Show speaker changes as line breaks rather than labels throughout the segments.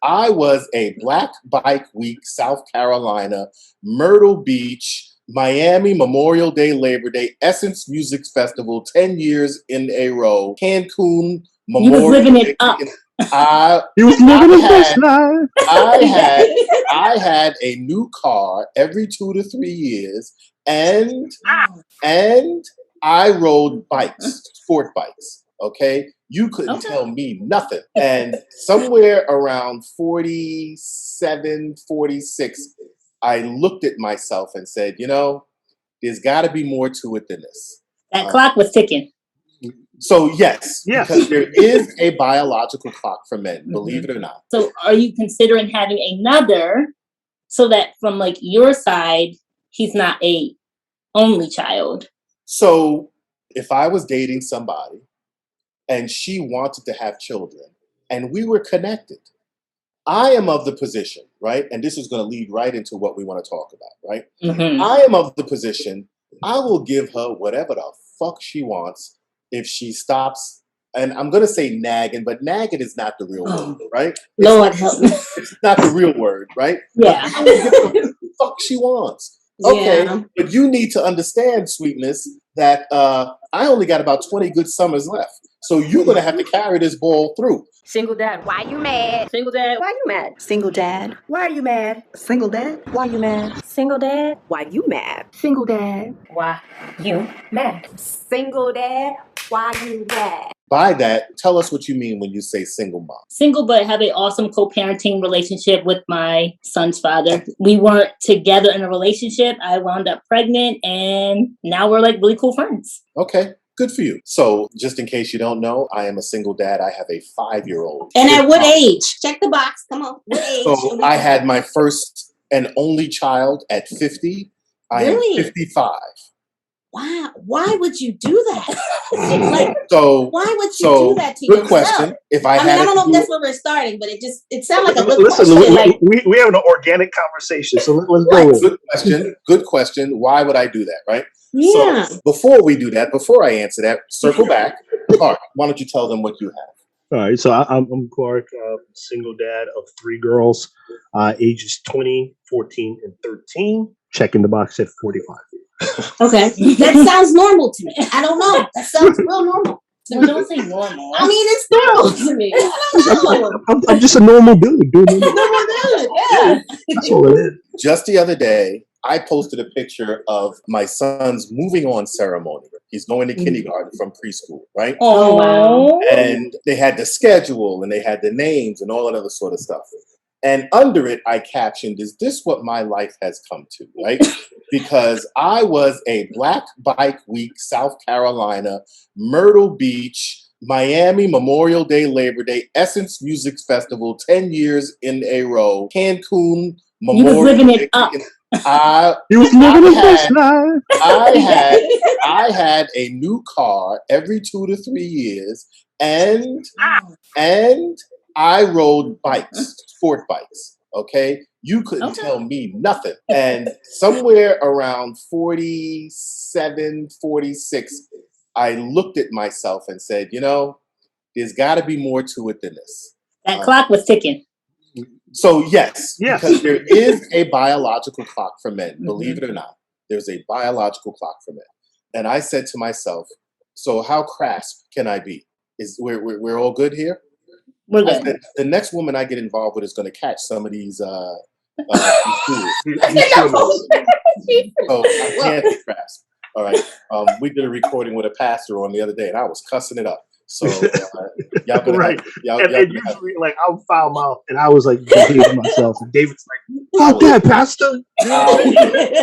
I was a Black Bike Week, South Carolina, Myrtle Beach, Miami, Memorial Day, Labor Day, Essence Music Festival, 10 years in a row, Cancun,
You was living it up.
He was living his best life.
I had a new car every 2 to 3 years, and I rode bikes, sport bikes. Okay, you couldn't tell me nothing. And somewhere around 47, 46, I looked at myself and said, you know, there's got to be more to it than this.
That clock was ticking.
So yes, because there is a biological clock for men, believe it or not.
So are you considering having another so that from like your side, he's not a only child?
So if I was dating somebody and she wanted to have children and we were connected, I am of the position, right? And this is going to lead right into what we want to talk about, right? I am of the position, I will give her whatever the fuck she wants if she stops. And I'm going to say nagging, but nagging is not the real word, right?
Lord help me.
It's not the real word, right?
Yeah.
But I will give her what the fuck she wants. Okay, but you need to understand, sweetness, that I only got about 20 good summers left. So you're going to have to carry this ball through.
Single dad, why you mad? Single dad, why you mad? Single dad, why are you mad? Single dad, why you mad? Single dad, why you mad? Single dad, why you mad? Single dad, why you mad?
By that, tell us what you mean when you say single mom.
Single, but have an awesome co-parenting relationship with my son's father. We weren't together in a relationship. I wound up pregnant, and now we're like really cool friends.
Okay, good for you. So just in case you don't know, I am a single dad. I have a 5-year-old.
And at what age? Check the box. Come on. What age?
So I had my first and only child at 50. I am 55.
Wow. Why would you do that? Like,
so
why would you do that to
good
yourself?
Question. If I
don't know if that's where we're starting, but it sounded like a good
question.
Listen,
we have an organic conversation, so let's go with
it. Good question. Why would I do that, right?
Yeah.
So before we do that, before I answer that, circle back. Clarke, why don't you tell them what you have?
All right, so I'm Clarke, single dad of 3 girls, ages 20, 14, and 13. Checking the box at 45.
Okay. That sounds normal to me. I don't know. That sounds real normal.
Well, don't say normal.
I mean, it's normal to me. I don't know.
I'm just a normal dude.
Normal dude, yeah.
That's all it is.
Just the other day, I posted a picture of my son's moving on ceremony. He's going to kindergarten from preschool, right?
Oh, wow.
And they had the schedule and they had the names and all that other sort of stuff. And under it, I captioned, is this what my life has come to, right? Because I was a Black Bike Week, South Carolina, Myrtle Beach, Miami, Memorial Day, Labor Day, Essence Music Festival, 10 years in a row, Cancun, Memorial
You was living
Day.
it up.
He was living his best life.
I had a new car every 2 to 3 years, and I rode bikes, sport bikes. Okay, you couldn't tell me nothing. And somewhere around 47, 46, I looked at myself and said, you know, there's got to be more to it than this.
That clock was ticking.
So yes, because there is a biological clock for men, believe it or not. There's a biological clock for men. And I said to myself, so how crass can I be? We're all good here?
We're good.
The next woman I get involved with is going to catch some of these tools. So I can't be crass. All right. We did a recording with a pastor on the other day, and I was cussing it up. So y'all gonna
right.
Y'all
usually, like, I'm foul mouth, and I was like behaving myself, and David's like, "Fuck that, pastor!"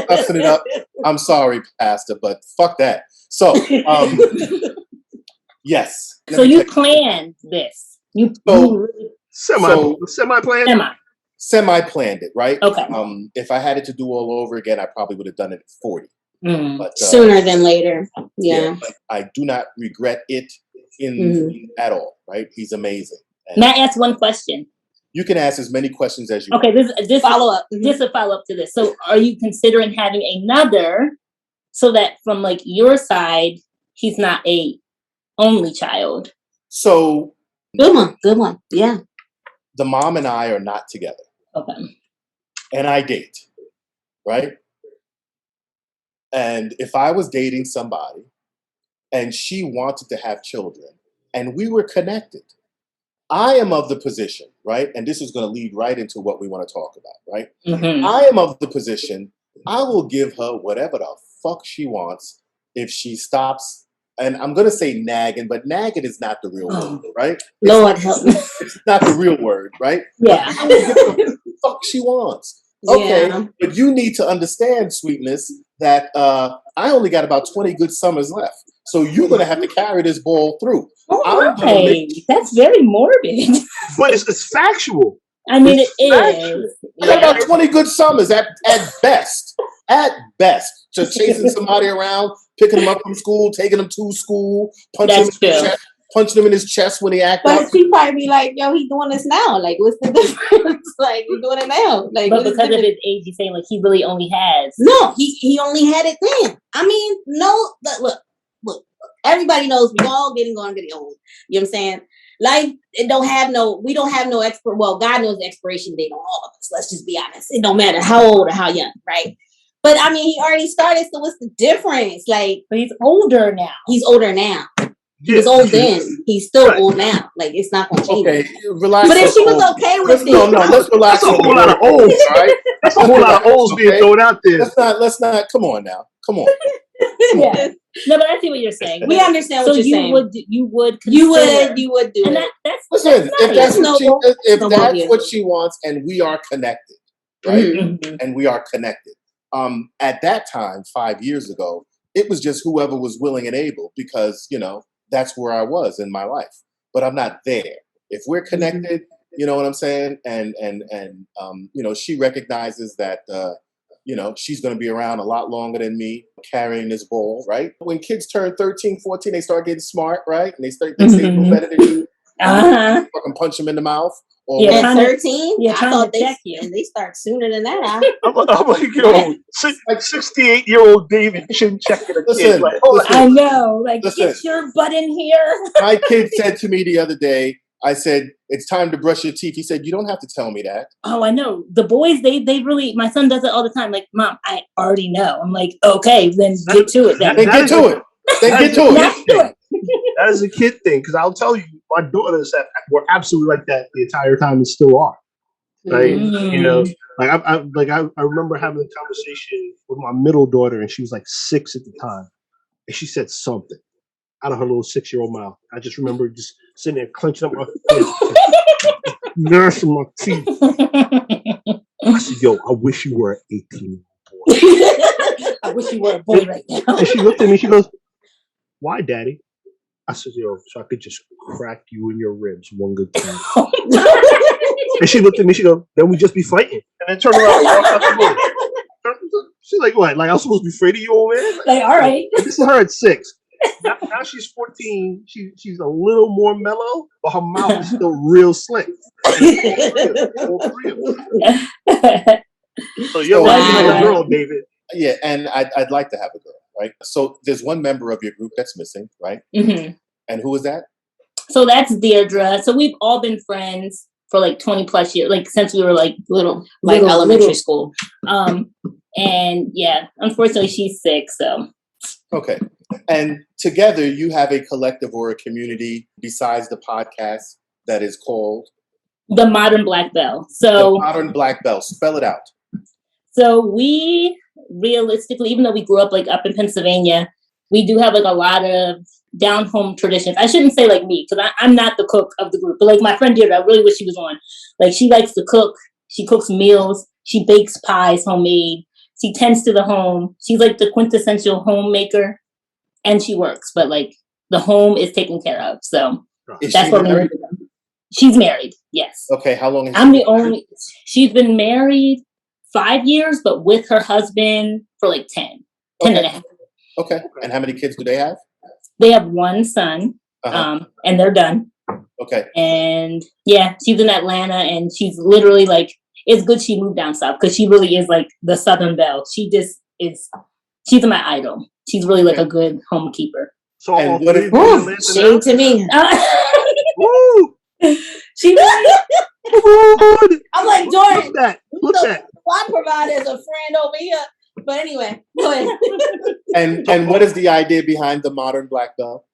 Cussing it up. I'm sorry, pastor, but fuck that. So yes.
So you planned this.
Semi-planned it, right?
Okay.
If I had it to do all over again, I probably would have done it at 40. But,
sooner than later. Yeah.
But I do not regret it at all, right? He's amazing. And
may I ask one question?
You can ask as many questions as you want.
Okay, this follow up. Just a follow up to this. So are you considering having another so that from like your side, he's not a only child?
So
good one. Yeah.
the mom and I are not together.
Okay.
And I date, right? And if I was dating somebody and she wanted to have children and we were connected, I am of the position, right? And this is going to lead right into what we want to talk about, right?
Mm-hmm.
I am of the position, I will give her whatever the fuck she wants if she stops. And I'm going to say nagging, but nagging is not the real word, right?
Lord help me.
It's not the real word, right?
Yeah.
But I will give her whatever the fuck she wants. Okay,
Yeah.
but you need to understand, sweetness, that I only got about 20 good summers left. So you're going to have to carry this ball through.
Oh, okay. That's very morbid.
But it's factual.
I mean,
It's
it
factual.
is.
I got about 20 good summers at best. At best. Just chasing somebody around, picking them up from school, taking them to school, punching him in his chest when he acts up.
But she probably be like, yo, he's doing this now. Like, what's the difference? Like, you're doing it now. Like,
but because of his age, he's saying like he really only has.
No, he only had it then. I mean, no, look. Everybody knows we all getting going to get old. You know what I'm saying? Life, we don't have no well, God knows the expiration date on all of us. Let's just be honest. It don't matter how old or how young, right? But I mean, he already started, so what's the difference? Like,
But he's older now.
He's older now. He was old then. He's still old now. Like, it's not going to change.
Okay, relax.
But if she was okay with it.
No, let's relax.
That's a whole lot of olds,
right?
That's a whole lot of olds being thrown out there.
Let's not, come on now. Come on.
Yeah. No, but I see what you're saying.
We understand what you're saying.
You would do
and
it. That's
Listen,
that's
if that's what she wants and we are connected, right?
Mm-hmm.
And we are connected. At that time, 5 years ago, it was just whoever was willing and able because, that's where I was in my life. But I'm not there. If we're connected, you know what I'm saying? And she recognizes that, she's going to be around a lot longer than me carrying this ball, right? When kids turn 13, 14, they start getting smart, right? And they say no better than you. Fucking punch them in the mouth. Or
at 13?
Yeah,
I thought they start sooner than that.
I'm like, 68-year-old David chin checking a kid.
Listen,
I know. Like, get your butt in here.
My kid said to me the other day, I said, it's time to brush your teeth. He said, you don't have to tell me that.
Oh, I know. The boys, they really, my son does it all the time. Like, Mom, I already know. I'm like, okay, then get to it. Then
get to it.
That is a kid thing. Because I'll tell you, my daughters were absolutely like that the entire time and still are. Right? I remember having a conversation with my middle daughter and she was like 6 at the time. And she said something out of her little 6-year-old mouth. I just remember just sitting there clenching up my fist, nursing my teeth. I said, yo, I wish you were an 18-year-old boy.
I wish you were a boy right now.
And she looked at me, she goes, why, Daddy? I said, yo, so I could just crack you in your ribs one good time. And she looked at me, she goes, then we just be fighting. And then turned around and walked out the room. She's like, what? Like, I was supposed to be afraid of you, old man?
Like, all right.
This is her at 6. Now she's 14. She's a little more mellow, but her mouth is still real slick. So you're like another girl, David.
Yeah, and I'd like to have a girl, right? So there's one member of your group that's missing, right?
Mm-hmm.
And who is that?
So that's Deirdre. So we've all been friends for like 20 plus years, like since we were like elementary school. And yeah, unfortunately she's sick, so.
Okay. And together you have a collective or a community besides the podcast that is called?
The Modern Black Belle. So
The Modern Black Belle. Spell it out.
So we realistically, even though we grew up like up in Pennsylvania, we do have like a lot of down home traditions. I shouldn't say like me, because I'm not the cook of the group, but like my friend Deirdre, I really wish she was on. Like she likes to cook. She cooks meals. She bakes pies homemade. She tends to the home. She's like the quintessential homemaker. And she works, but like the home is taken care of. So that's what we do. She's married, yes.
Okay, how long has
she's been married 5 years, but with her husband for like 10 and a half.
Okay, and how many kids do they have?
They have one son, and they're done.
Okay. And
yeah, she's in Atlanta, and she's literally like, it's good she moved down south, because she really is like the Southern Belle. She just is, she's my idol. She's really like a good homekeeper.
So
shame to me.
She really.
I'm like, Jordan,
Look that.
I provide as a friend over here. But anyway, go ahead.
And what is the idea behind the modern Black doll?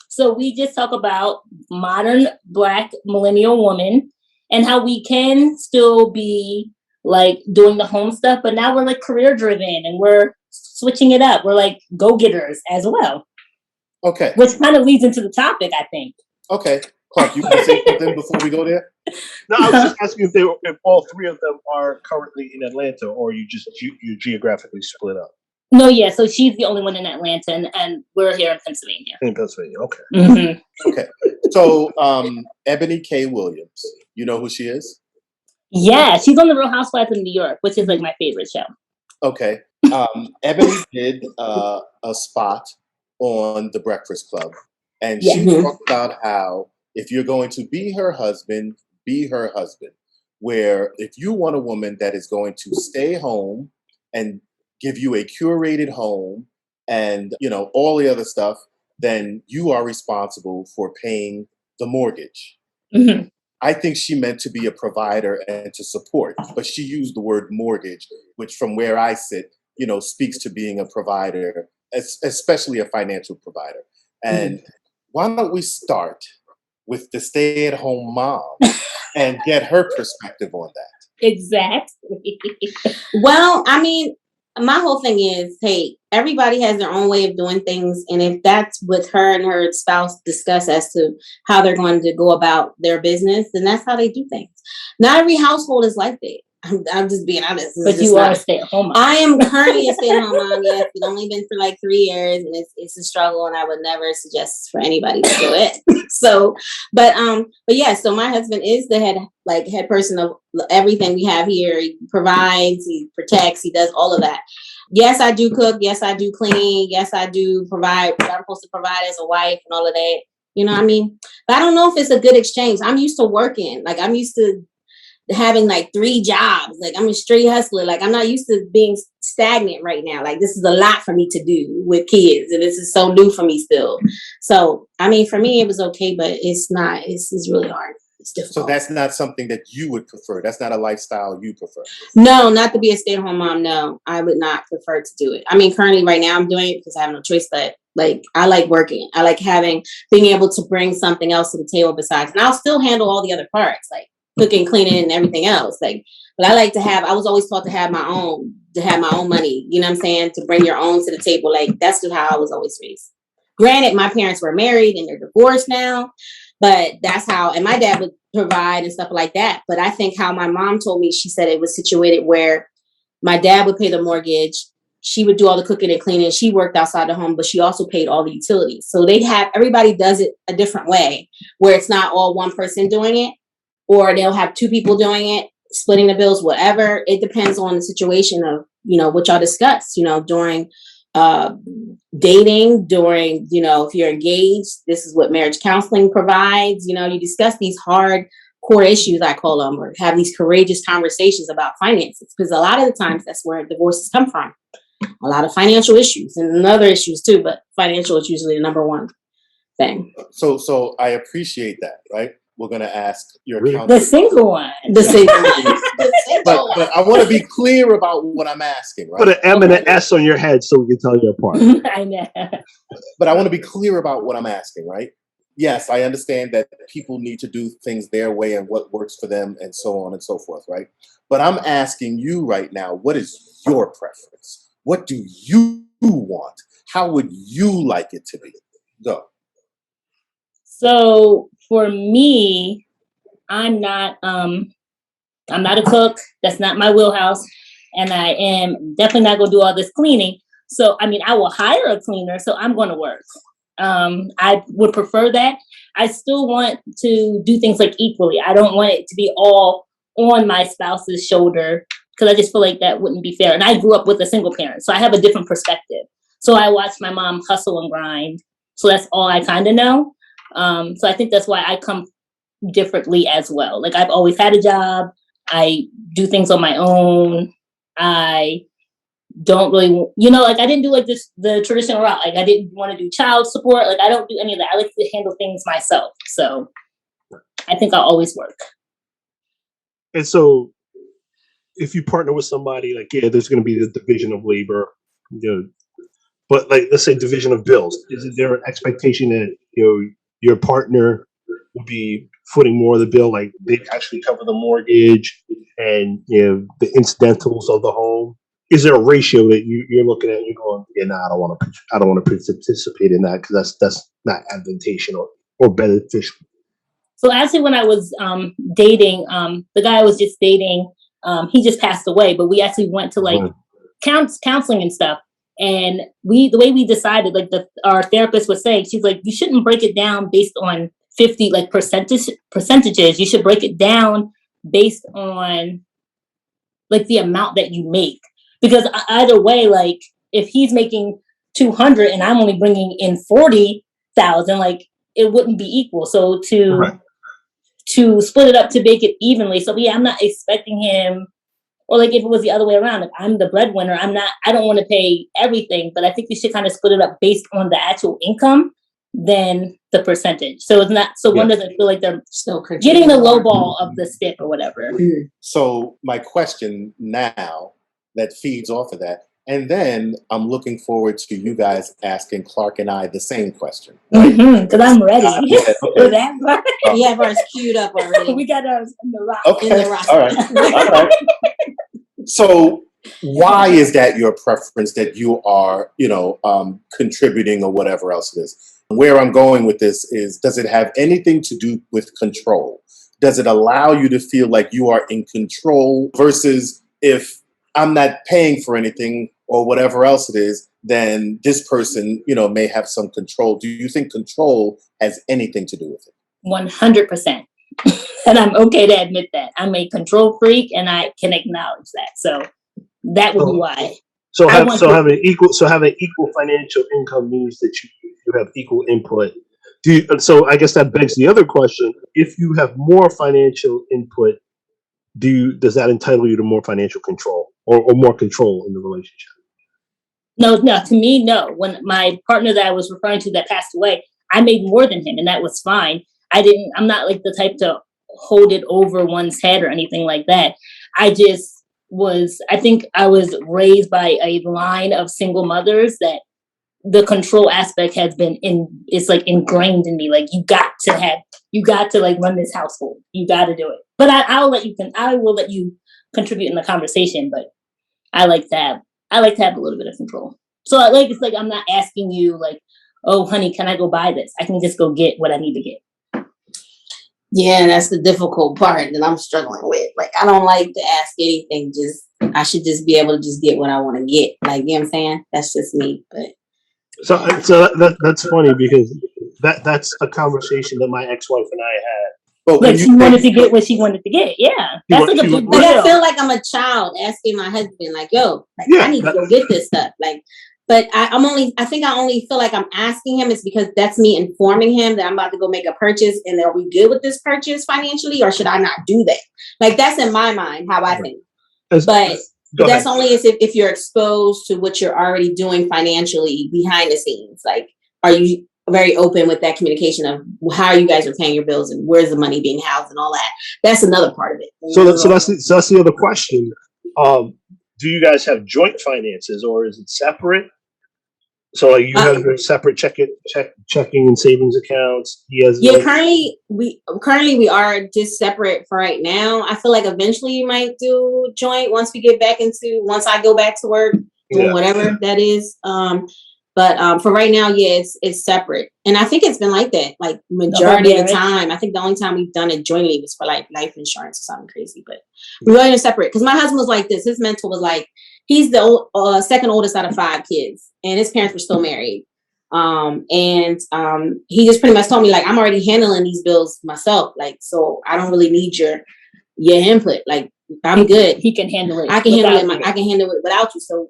So we just talk about modern Black millennial woman and how we can still be like doing the home stuff, but now we're like career driven and we're switching it up. We're like go-getters as well.
Okay.
Which kind of leads into the topic, I think.
Okay. Clarke, you want to say something before we go there?
No, I was just asking if all three of them are currently in Atlanta, or you just you geographically split up.
No, yeah. So she's the only one in Atlanta, and we're here in Pennsylvania.
In Pennsylvania, okay.
Mm-hmm.
Okay. So, Ebony K. Williams, you know who she is?
Yeah, she's on the Real Housewives of New York, which is like my favorite show.
Okay. Ebony did a spot on The Breakfast Club, and she talked about how if you're going to be her husband, be her husband. Where if you want a woman that is going to stay home and give you a curated home and, you know, all the other stuff, then you are responsible for paying the mortgage.
Mm-hmm.
I think she meant to be a provider and to support, but she used the word mortgage, which from where I sit, you know, speaks to being a provider, especially a financial provider. And why don't we start with the stay-at-home mom and get her perspective on that?
Exactly.
Well, I mean, my whole thing is, hey, everybody has their own way of doing things. And if that's what her and her spouse discuss as to how they're going to go about their business, then that's how they do things. Not every household is like that. I'm just being honest.
But you are a stay-at-home mom.
I am currently a stay-at-home mom. Yes, it's only been for like 3 years, and it's a struggle, and I would never suggest for anybody to do it. So, but yeah. So my husband is the head person of everything we have here. He provides, he protects, he does all of that. Yes, I do cook. Yes, I do clean. Yes, I do provide what I'm supposed to provide as a wife and all of that. You know what I mean? But I don't know if it's a good exchange. I'm used to working. Like I'm used to having like 3 jobs. Like I'm a straight hustler. Like I'm not used to being stagnant right now. Like this is a lot for me to do with kids, and this is so new for me still. So I mean, for me it was okay, but it's not. It's really hard. It's difficult.
So that's not something that you would prefer. That's not a lifestyle you prefer.
No, not to be a stay-at-home mom. No, I would not prefer to do it. I mean, currently right now I'm doing it because I have no choice. But like, I like working. I like being able to bring something else to the table besides, and I'll still handle all the other parts, like cooking, cleaning, and everything else. Like, but I like to have. I was always taught to have my own money. You know what I'm saying? To bring your own to the table. Like that's just how I was always raised. Granted, my parents were married and they're divorced now, but that's how. And my dad would provide and stuff like that. But I think how my mom told me, she said it was situated where my dad would pay the mortgage. She would do all the cooking and cleaning. She worked outside the home, but she also paid all the utilities. So everybody does it a different way, where it's not all one person doing it. Or they'll have 2 people doing it, splitting the bills, whatever. It depends on the situation of, you know, what y'all discuss, you know, during dating, during, you know, if you're engaged, this is what marriage counseling provides. You know, you discuss these hard core issues, I call them, or have these courageous conversations about finances. Because a lot of the times that's where divorces come from. A lot of financial issues and other issues too, but financial is usually the number one thing.
So I appreciate that, right? We're going to ask your counselor.
The single one.
The single one.
But I want to be clear about what I'm asking, right?
Put an M and an S on your head so we can tell you apart.
I know.
But I want to be clear about what I'm asking, right? Yes, I understand that people need to do things their way and what works for them and so on and so forth, right? But I'm asking you right now, what is your preference? What do you want? How would you like it to be? Go.
So for me, I'm not a cook. That's not my wheelhouse. And I am definitely not going to do all this cleaning. So, I mean, I will hire a cleaner, so I'm going to work. I would prefer that. I still want to do things like equally. I don't want it to be all on my spouse's shoulder, because I just feel like that wouldn't be fair. And I grew up with a single parent, so I have a different perspective. So I watched my mom hustle and grind. So that's all I kind of know. So I think that's why I come differently as well. Like I've always had a job. I do things on my own. I don't really, you know, like I didn't do like the traditional route. Like I didn't want to do child support. Like I don't do any of that. I like to handle things myself. So I think I'll always work.
And so, if you partner with somebody, like, yeah, there's going to be the division of labor, but like, let's say division of bills. Is there an expectation that your partner will be footing more of the bill, like they actually cover the mortgage and the incidentals of the home? Is there a ratio that you're looking at and you're going, yeah, no, I don't want to participate in that because that's not advantageous or beneficial?
So actually, when I was dating, the guy I was just dating, he just passed away, but we actually went to like counseling and stuff. And the way we decided, like our therapist was saying, she's like, you shouldn't break it down based on 50 like percentages. You should break it down based on like the amount that you make, because either way, like if he's making 200 and I'm only bringing in 40,000, like it wouldn't be equal. So to split it up to make it evenly. So yeah, I'm not expecting him. Or like if it was the other way around, if I'm the breadwinner, I don't want to pay everything, but I think we should kind of split it up based on the actual income than the percentage. So it's not, so one doesn't feel like they're still getting the low ball of the stick or whatever.
So my question now that feeds off of that, and then I'm looking forward to you guys asking Clarke and I the same question.
Because I'm ready for that part.
We have ours queued up already.
We got ours in the rock.
Okay.
In the rock.
All right. So why is that your preference that you are, contributing or whatever else it is? Where I'm going with this is, does it have anything to do with control? Does it allow you to feel like you are in control versus if I'm not paying for anything or whatever else it is, then this person, may have some control? Do you think control has anything to do with it?
100%. And I'm okay to admit that. I'm a control freak and I can acknowledge that. So that would be why.
Having equal financial income means that you have equal input. So I guess that begs the other question: if you have more financial input, does that entitle you to more financial control or more control in the relationship?
No. To me, no. When my partner that I was referring to that passed away, I made more than him, and that was fine. I'm not like the type to hold it over one's head or anything like that. I think I was raised by a line of single mothers that the control aspect has been it's like ingrained in me. Like you got to like run this household. You got to do it. But I will let you contribute in the conversation. But I like to have a little bit of control. So it's like I'm not asking you like, oh honey, can I go buy this? I can just go get what I need to get.
Yeah, that's the difficult part that I'm struggling with. Like, I don't like to ask anything. I should just be able to just get what I want to get. Like, you know what I'm saying? That's just me. But
so that's funny because that's a conversation that my ex-wife and I had.
But like she wanted to get what she wanted to get. Yeah, that's like a big deal.
But I feel like I'm a child asking my husband, like, "Yo, I need to go get this stuff." Like. But I only feel like I'm asking him is because that's me informing him that I'm about to go make a purchase, and are we good with this purchase financially, or should I not do that? Like that's in my mind how I think. But that's only if you're exposed to what you're already doing financially behind the scenes. Like, are you very open with that communication of how you guys are paying your bills and where's the money being housed and all that? That's another part of it.
So that's the other question. Do you guys have joint finances or is it separate? So like you have your separate checking and savings accounts.
Currently we are just separate for right now. I feel like eventually you might do joint once I go back to work, doing whatever that is. But for right now, it's separate. And I think it's been like that, like majority of the time. I think the only time we've done it jointly was for like life insurance or something crazy. But we were separate because my husband was like this. His mental was like, he's the second oldest out of 5 kids, and his parents were still married. He just pretty much told me like, I'm already handling these bills myself. Like, so I don't really need your input. Like, I'm good.
He can handle it.
I can handle it. I can handle it without you. So,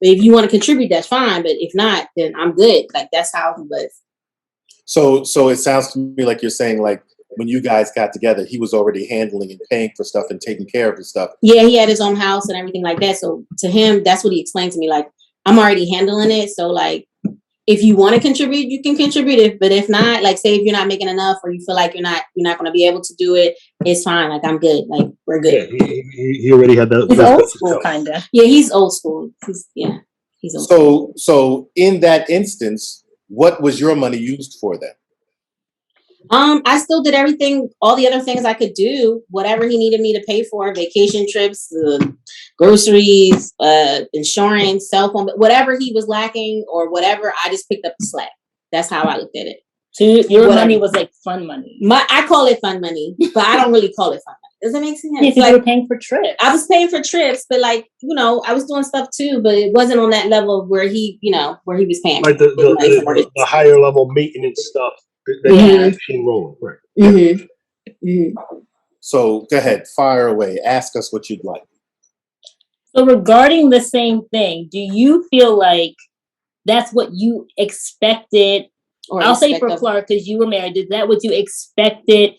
if you want to contribute, that's fine. But if not, then I'm good. Like, that's how he was.
So it sounds to me like you're saying like when you guys got together, he was already handling and paying for stuff and taking care of his stuff.
Yeah, he had his own house and everything like that. So to him, that's what he explained to me. Like, I'm already handling it. So like, if you want to contribute, you can contribute it. But if not, like say if you're not making enough or you feel like you're not going to be able to do it, it's fine. Like I'm good. Like we're good.
Yeah, he already had that.
He's old school, kind of.
Yeah, he's old school. He's old school.
So in that instance, what was your money used for then?
I still did everything, all the other things I could do, whatever he needed me to pay for, vacation trips, groceries, insurance, cell phone, whatever he was lacking or whatever, I just picked up the slack. That's how I looked at it.
So your money was like fun money.
I call it fun money, but I don't really call it fun money. Does that make sense?
Yeah, like, you were paying for trips.
I was paying for trips, but like, I was doing stuff too, but it wasn't on that level where he was paying.
Like the higher level maintenance stuff. Rolling, right.
So go ahead, fire away. Ask us what you'd like.
So regarding the same thing, do you feel like that's what you expected? Or I'll say for Clarke, because you were married, is that what you expected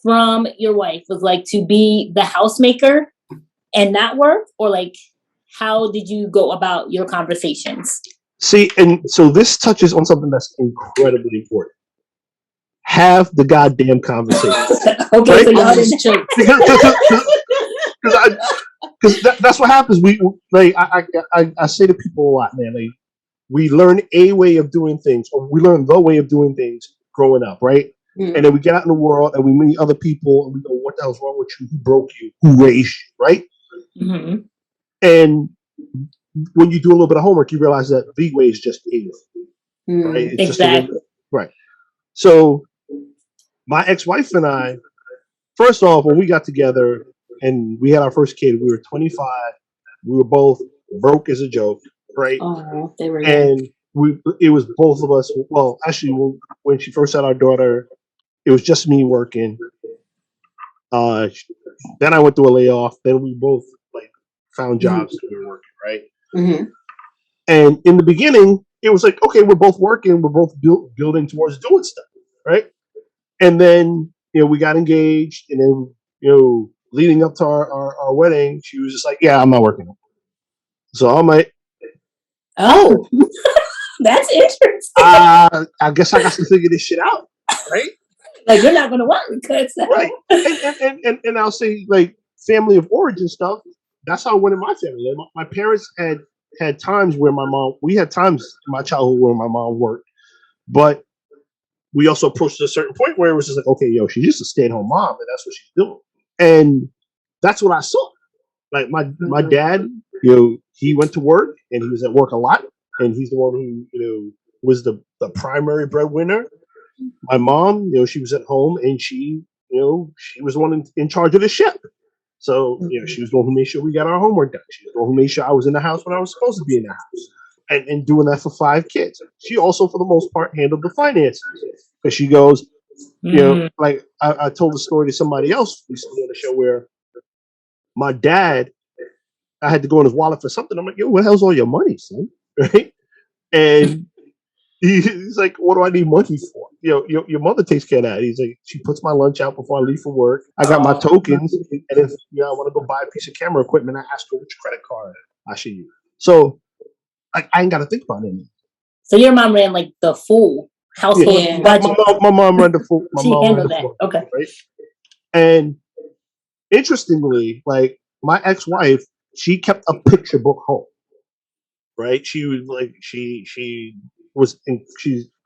from your wife? Was like to be the housemaker and not work? Or like, how did you go about your conversations?
See, and so this touches on something that's incredibly important. Have the goddamn conversation.
Okay, right? So y'all
because that's what happens. We like I say to people a lot, man. Like we learn a way of doing things, or we learn the way of doing things growing up, right? Mm-hmm. And then we get out in the world and we meet other people and we go, "What the hell's wrong with you? Who broke you? Who raised you?" Right? Mm-hmm. And when you do a little bit of homework, you realize that the way is just is. Right? It's
exactly.
Right. So my ex-wife and I, first off, when we got together and we had our first kid, we were 25. We were both broke as a joke, right?
Oh, they were.
And it was both of us. Well, actually, when she first had our daughter, it was just me working. Then I went through a layoff. Then we both found jobs and we were working, right? Mm-hmm. And in the beginning, it was like, okay, we're both working. We're both building towards doing stuff, right? And then, we got engaged, and then, leading up to our wedding, she was just like, yeah, I'm not working. So I'm like,
oh, that's interesting.
I guess I got to figure this shit out, right?
Like, you're not going to work because
right. And I'll say, like, family of origin stuff, that's how I went in my family. Like, my parents had times where we had times in my childhood where my mom worked, but we also approached a certain point where it was just like, okay, she's just a stay-at-home mom, and that's what she's doing. And that's what I saw. Like my dad, he went to work and he was at work a lot, and he's the one who, was the primary breadwinner. My mom, she was at home and she was the one in charge of the ship. So, she was the one who made sure we got our homework done. She was the one who made sure I was in the house when I was supposed to be in the house. And doing that for 5 kids. She also, for the most part, handled the finances. Because she goes, like I told the story to somebody else recently on the show where my dad, I had to go in his wallet for something. I'm like, what the hell's all your money, son? Right? And he's like, what do I need money for? Your mother takes care of that. He's like, she puts my lunch out before I leave for work. I got my tokens. And if I want to go buy a piece of camera equipment, I ask her which credit card I should use. So I ain't got to think about anything.
So your mom ran like the full household budget.
My mom ran the full.
She handled that. Okay.
Right? And interestingly, like my ex-wife, she kept a picture book home. Right? She was like she's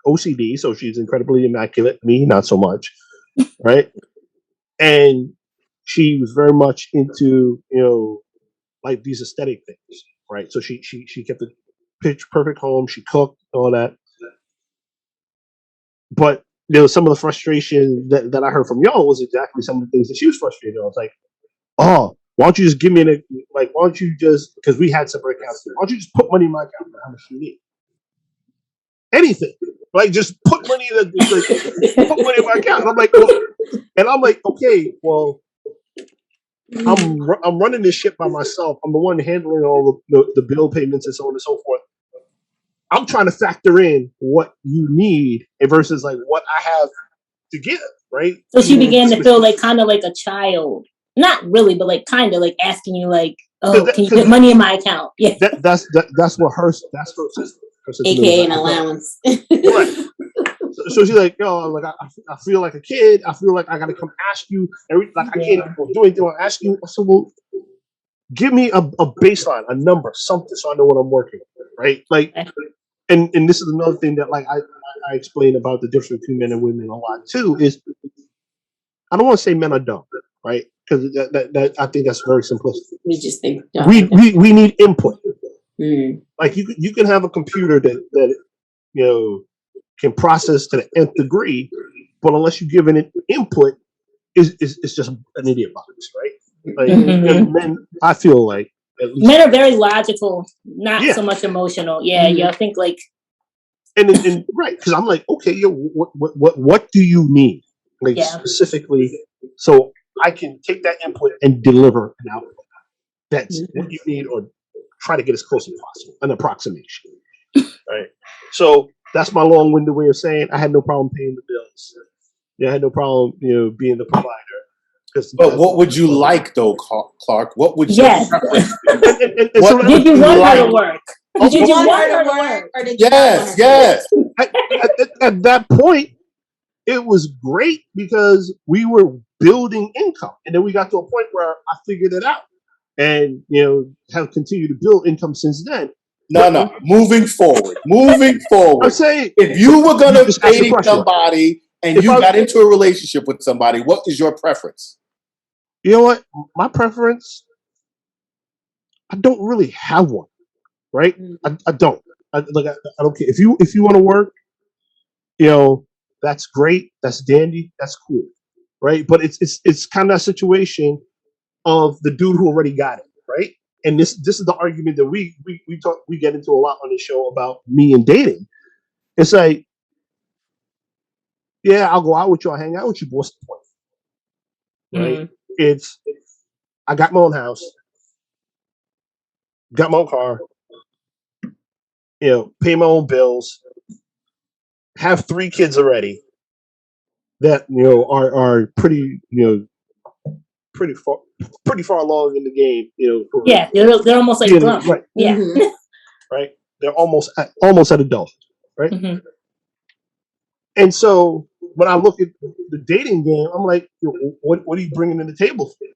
OCD, so she's incredibly immaculate. Me, not so much. Right? And she was very much into like these aesthetic things. Right? So she kept the pitch perfect home. She cooked, all that. But some of the frustration that I heard from y'all was exactly some of the things that she was frustrated. I was like, oh, why don't you just give me why don't you just, because we had separate accounts, why don't you just put money in my account for how much you need? Anything. Like just put money in my account. And I'm like, okay, well, I'm running this shit by myself. I'm the one handling all the bill payments and so on and so forth. I'm trying to factor in what you need versus like what I have to give, right?
So she began to feel like kind of like a child. Not really, but like kind of like asking you like, oh, can you put money in my account? Yeah.
That's what her system.
AKA an allowance.
Right. So she's like, yo, like I feel like a kid. I feel like I gotta come ask you I can't do anything. I'll ask you. I said, well, give me a baseline, a number, something, so I know what I'm working with, right? Like, and this is another thing that like I explain about the difference between men and women a lot too. Is I don't want to say men are dumb, right? Because that I think that's very simplistic.
We just think
we need input. Like you can have a computer that can process to the nth degree, but unless you give it input, it's just an idiot box, right? Like men, I feel like at least,
men are very logical, not so much emotional. Yeah, I think like,
and right, because I'm like, okay, what do you need, like specifically, so I can take that input and deliver an output that's what you need, or try to get as close as possible, an approximation, right? So that's my long-winded way of saying I had no problem paying the bills. I had no problem, being the provider.
But what would you like, though, Clarke? What would you?
Yes.
What
did you want her to work? Did you just want her to work?
Or did you
Yes.
At that point, it was great because we were building income, and then we got to a point where I figured it out, and have continued to build income since then.
No. Moving forward.
I'm saying,
if you were going to date somebody and you got into a relationship with somebody, what is your preference?
You know what? My preference, I don't really have one, right? I don't. I don't care. If you want to work, that's great. That's dandy. That's cool, right? But it's kind of a situation of the dude who already got it, right? And this is the argument that we get into a lot on the show about me and dating. It's like, yeah, I'll go out with you, I'll hang out with you, but what's the point? Right? It's I got my own house, got my own car, pay my own bills, have 3 kids already that are pretty pretty far along in the game,
they're almost like grown.
Right.
Yeah.
Right. They're almost at adult, right? And so when I look at the dating game, I'm like, what are you bringing to the table for?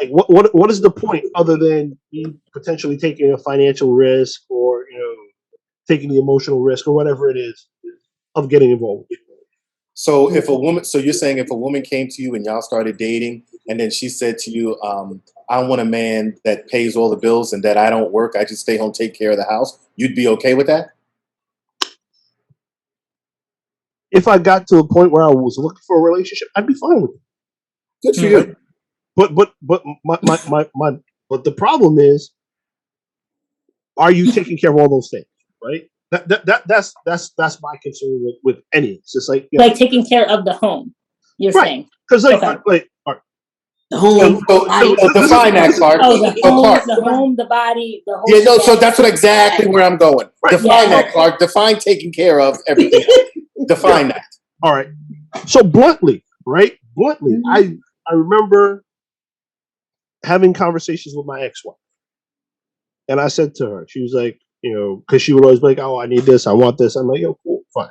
Like, what is the point other than me potentially taking a financial risk or taking the emotional risk or whatever it is of getting involved?
So you're saying if a woman came to you and y'all started dating, and then she said to you, I want a man that pays all the bills and that I don't work, I just stay home, take care of the house, you'd be okay with that?
If I got to a point where I was looking for a relationship, I'd be fine with it.
Good for you.
But the problem is, are you taking care of all those things, right? That's my concern with any. It's just like
like taking care of the home. You're saying
because like
the home.
Define that, Clarke.
The home, the body, the whole.
Yeah, no. So that's exactly where I'm going. Right. Define that, Clarke. Define taking care of everything. Define that.
All right. So bluntly, I remember having conversations with my ex-wife, and I said to her, she was like, because she would always be like, "Oh, I need this, I want this." I'm like, "Yo, cool, fine."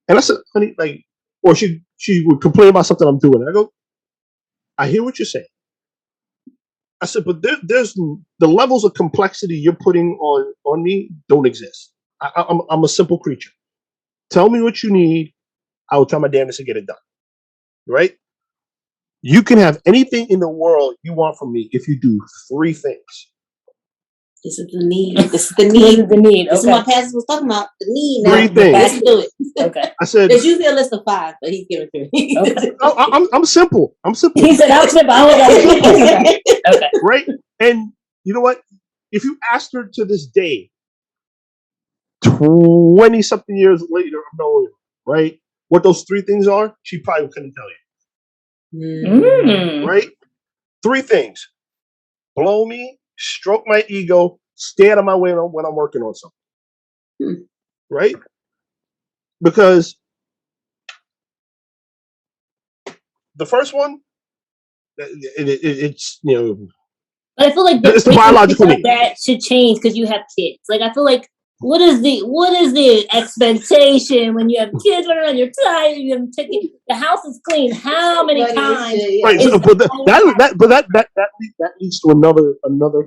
And I said, "Honey, like," or she would complain about something I'm doing. I go, "I hear what you're saying." I said, "But there's the levels of complexity you're putting on me don't exist. I'm a simple creature. Tell me what you need. I will try my damnedest to get it done. Right? You can have anything in the world you want from me if you do 3 things."
This is the need. This is the need. This is what Pastor was talking about. The need.
3 things.
Let's do it.
Okay.
I said
there's usually a list of 5, but he's giving 3.
Okay.
I'm simple.
He said I'm simple. Okay.
Right? And you know what? If you asked her to this day, 20-something years later, I'm knowing, right, what those 3 things are, she probably couldn't tell you. Right? 3 things. Blow me, stroke my ego, stay out of my way when I'm working on something. Right? Because the first one, it's
But I feel like
it's the biological need.
That should change because you have kids. Like I feel like What is the expectation when you have kids running around? You're tired. You have taken the house is clean. How many times?
Right, so, but that leads to another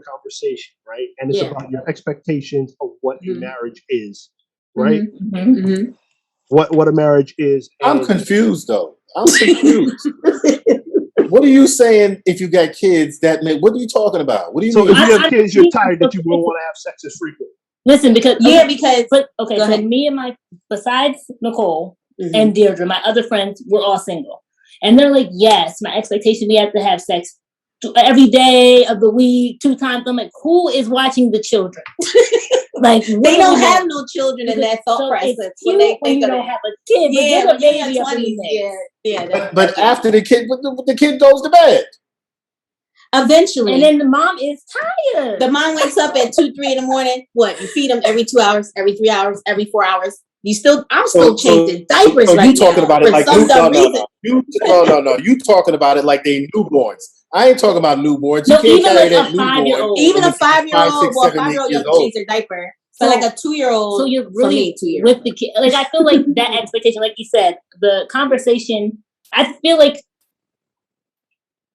conversation, right? And it's about your expectations of what a marriage is, right? What a marriage is.
I'm confused though. I'm confused. What are you saying? If you got kids, what are you talking about? What do you mean?
So if you have kids, you're tired that you won't want to have sex as frequently.
Listen, because
so
me and besides Nicole and Deirdre, my other friends, we're all single, and they're like, yes, my expectation, we have to have sex every day of the week, 2 times. I'm like, who is watching the children? Like
they don't have no children in that thought process.
When you don't have a kid,
yeah, when you're in your 20s, yeah.
But after the kid goes to bed.
Eventually.
And then the mom is tired.
The mom wakes up at 2, 3 in the morning. What? You feed them every 2 hours, every 3 hours, every 4 hours. I'm still changing diapers right now.
You talking about it like no. You talking about it like they newborns. I ain't talking about newborns. You can't carry that newborn.
Even a 5-year-old, well, 5-year-old you have to change their diaper. So like a 2-year-old.
So you're really with the kid. Like I feel like that expectation, like you said, the conversation. I feel like.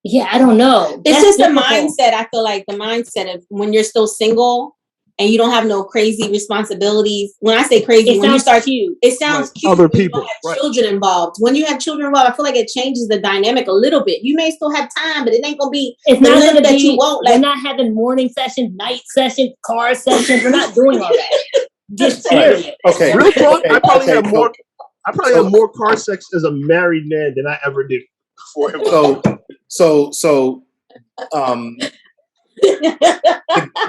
Yeah, I don't know.
It's just the mindset. I feel like the mindset of when you're still single and you don't have no crazy responsibilities. When I say crazy, when you start,
cute.
It sounds cute.
Other people,
you don't have children involved. When you have children involved, I feel like it changes the dynamic a little bit. You may still have time, but it ain't gonna be.
It's not gonna be. You won't. We're not having morning sessions, night sessions, car sessions. We're not doing all that. Just period.
Okay.
Real talk. I probably have more. I probably have more car sex as a married man than I ever did before him.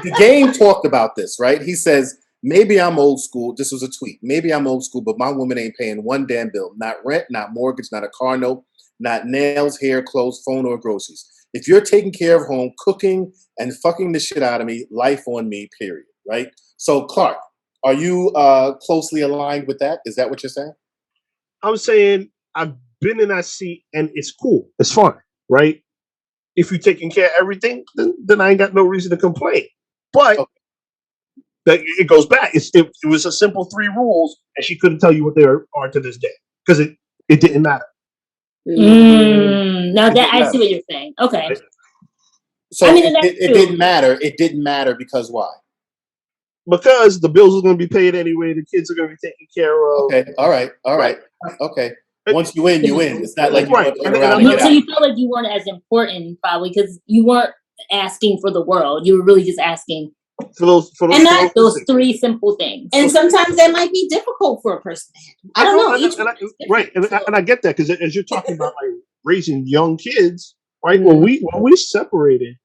The game talked about this, right? He says, maybe I'm old school. This was a tweet. Maybe I'm old school, but my woman ain't paying one damn bill. Not rent, not mortgage, not a car note, not nails, hair, clothes, phone, or groceries. If you're taking care of home, cooking, and fucking the shit out of me, life on me, period, right? So, Clarke, are you closely aligned with that? Is that what you're saying?
I'm saying I've been in that seat, and it's cool. It's fun, right? If you're taking care of everything, then I ain't got no reason to complain. But it goes back. It was a simple 3 rules, and she couldn't tell you what they are to this day because it didn't matter.
Now that I see what you're saying. Okay.
So it didn't matter. It didn't matter because why?
Because the bills are going to be paid anyway. The kids are going to be taken care of.
Okay. All right. Okay. Once you win, you win. It's not like you want to turn around
and so you felt like you weren't as important, probably, because you weren't asking for the world. You were really just asking
for those
3 simple things.
And sometimes that might be difficult for a person. I don't know.
Right, and I get that because as you're talking about like raising young kids, right? When we separated,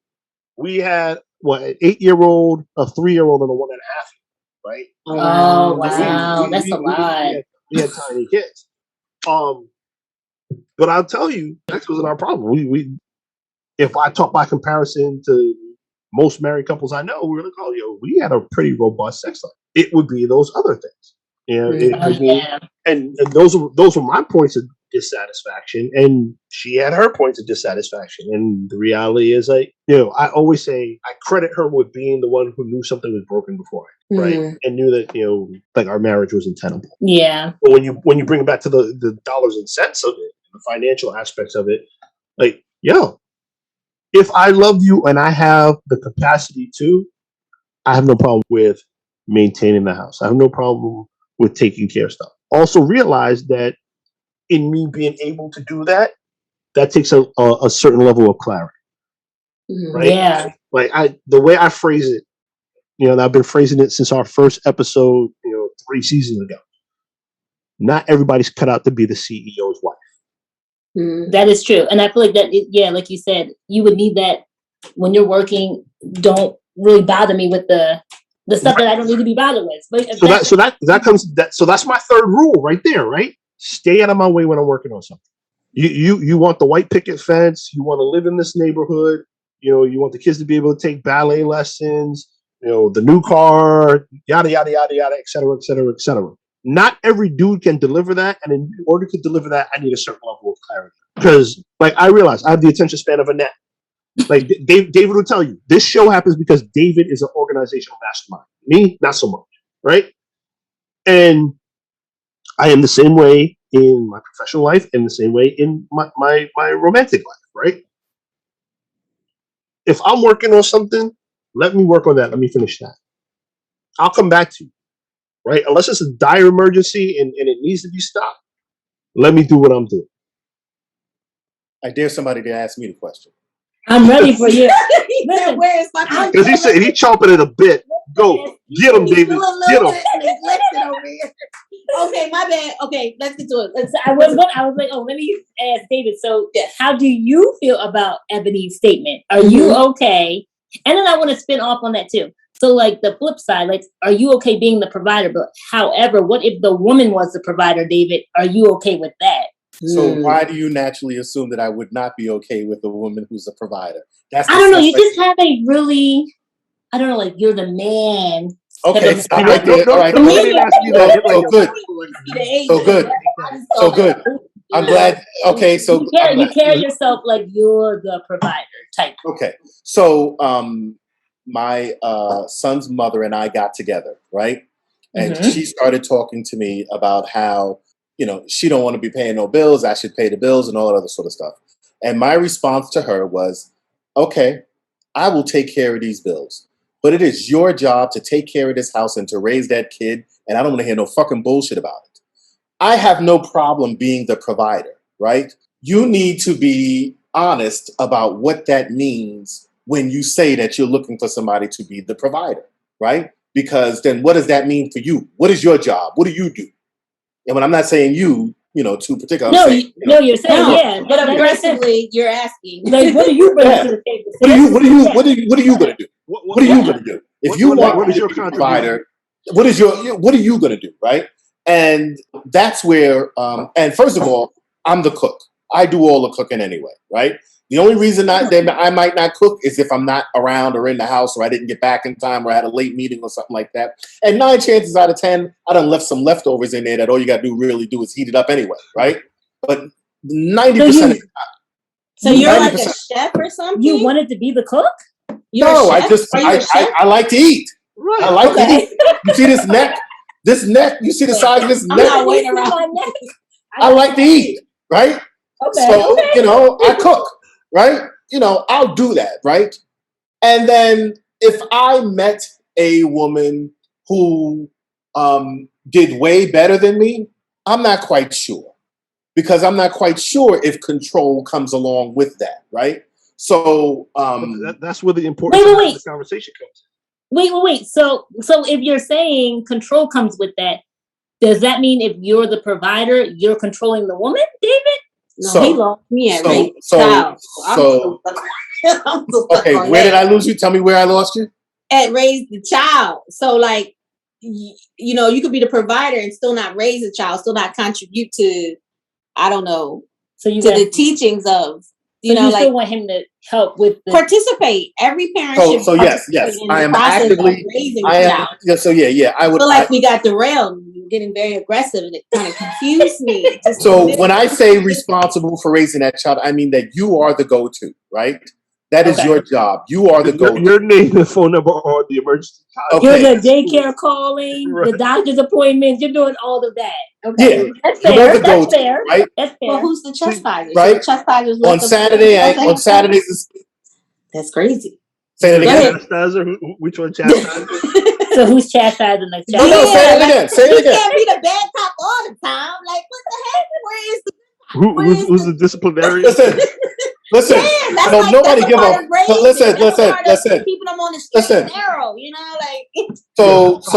we had an 8-year-old, a 3-year-old, and a 1.5-year-old, right?
Oh wow, that's a lot.
We had tiny kids. But I'll tell you, sex wasn't our problem. We if I talk by comparison to most married couples I know, we're gonna call we had a pretty robust sex life. It would be those other things. And those were my points of dissatisfaction, and she had her points of dissatisfaction. And the reality is, I always say I credit her with being the one who knew something was broken before, right? And knew that like our marriage was untenable.
Yeah.
But when you bring it back to the dollars and cents of it, the financial aspects of it, like if I love you and I have the capacity to, I have no problem with maintaining the house. I have no problem with taking care of stuff. Also realize that in me being able to do that, that takes a certain level of clarity. Right?
Yeah.
Like the way I phrase it, and I've been phrasing it since our first episode, 3 seasons ago. Not everybody's cut out to be the CEO's wife.
That is true. And I feel like that, like you said, you would need that when you're working. Don't really bother me with the stuff that I don't need to be bothered with. But
so that's my 3rd rule right there, right? Stay out of my way when I'm working on something. You want the white picket fence. You want to live in this neighborhood. You want the kids to be able to take ballet lessons. The new car, yada yada yada yada, et cetera, et cetera, et cetera. Not every dude can deliver that, and in order to deliver that, I need a certain level of clarity. Because, I realize I have the attention span of a gnat. Like David will tell you, this show happens because David is an organizational mastermind. Me, not so much. right? And I am the same way in my professional life and the same way in my romantic life, right? If I'm working on something, let me work on that. Let me finish that. I'll come back to you, right? Unless it's a dire emergency and it needs to be stopped, let me do what I'm doing.
I dare somebody to ask me the question.
I'm ready for you.
Listen, where is my question?
Because he said he chomping it a bit. Go, get him, David. Get him.
Okay, my bad. Okay, let's get to it.
I was like, oh, let me ask David. So, how do you feel about Ebony's statement? Are you okay? And then I want to spin off on that too. So, like the flip side, like, are you okay being the provider? But however, what if the woman was the provider, David? Are you okay with that?
So why do you naturally assume that I would not be okay with a woman who's a provider?
I don't know. You just have a really, I don't know, like you're the man.
Okay, stop right there. All right. So good. I'm glad. Okay, so
you carry yourself like you're the provider type.
Okay, so my son's mother and I got together, right? And she started talking to me about how, you know, she don't want to be paying no bills. I should pay the bills and all that other sort of stuff. And my response to her was, okay, I will take care of these bills. But it is your job to take care of this house and to raise that kid. And I don't want to hear no fucking bullshit about it. I have no problem being the provider, right? You need to be honest about what that means when you say that you're looking for somebody to be the provider, right? Because then what does that mean for you? What is your job? What do you do? And when I'm not saying you know, to particular.
No, you're saying, yeah.
But aggressively, you're asking.
Like, what are you bringing to the table?
What are you going to do? What are you going to do? If you want
what is your
provider, what are you going to do, right? And that's where, and first of all, I'm the cook. I do all the cooking anyway, right? The only reason I might not cook is if I'm not around or in the house or I didn't get back in time or I had a late meeting or something like that. And 9 chances out of 10, I done left some leftovers in there that all you got to do is heat it up anyway, right? But 90%
So you're like a chef or something?
You wanted to be the cook?
I like to eat. Right. I like to eat. You see this neck? You see the size of this neck?
I'm not waiting around.
I like to eat, right?
Okay.
So, you know, I cook, right? You know, I'll do that, right? And then if I met a woman who did way better than me, I'm not quite sure. Because I'm not quite sure if control comes along with that, right? So
that's where the importance of the conversation comes.
Wait. So if you're saying control comes with that, does that mean if you're the provider, you're controlling the woman, David?
No, he lost me at raise child.
Okay, where did I lose you? Tell me where I lost you.
At raise the child. So like, you know, you could be the provider and still not raise a child, still not contribute to, I don't know, to the teachings of, you know,
still want him to help with
participate. Every parent should.
So yes, I am actively raising a child. Yeah, so yeah, I would
feel like we got derailed. You're getting very aggressive, and it kind of confused me.
So when I say responsible for raising that child, I mean that you are the go-to, right? That is your job. You are the go-to.
Your name and phone number on the emergency contact.
Okay. You're the daycare calling, the doctor's appointments. You're doing all of that. Okay,
yeah,
that's fair. That's fair.
Right?
That's fair. Well, who's the chastisers?
Right?
So the chastisers
on Saturdays.
That's crazy.
Say it again.
Chastiser? Which one chastiser?
So who's chastising the child?
No, say it again. Say it again.
You can't be the bad cop all the time. Like, what the heck? Where is the
who's the disciplinarian?
Listen.
Yeah,
no, nobody give up. Listen.
Keeping them on the straight and narrow, you know, like.
So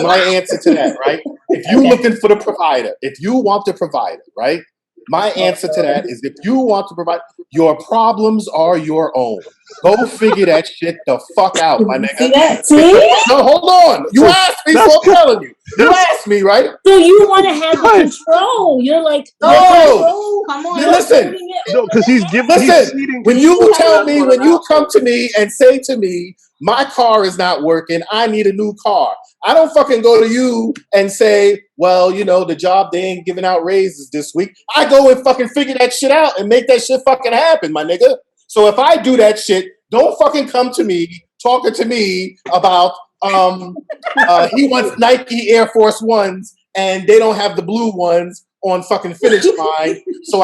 my answer to that, right? If you're looking for the provider, if you want the provider, right? My answer to that is if you want to provide, your problems are your own. Go figure that shit the fuck out, my nigga.
See that? See?
No, hold on. You asked me, so I'm telling you. You asked me, right?
So you want to have the control. You're like,
no.
Come on.
Listen.
No, because he's giving.
Listen. When you tell me, when you come to me and say to me, my car is not working, I need a new car. I don't fucking go to you and say, well, you know, the job, they ain't giving out raises this week. I go and fucking figure that shit out and make that shit fucking happen, my nigga. So if I do that shit, don't fucking come to me talking to me about He wants Nike Air Force Ones, and they don't have the blue ones on fucking finish line. So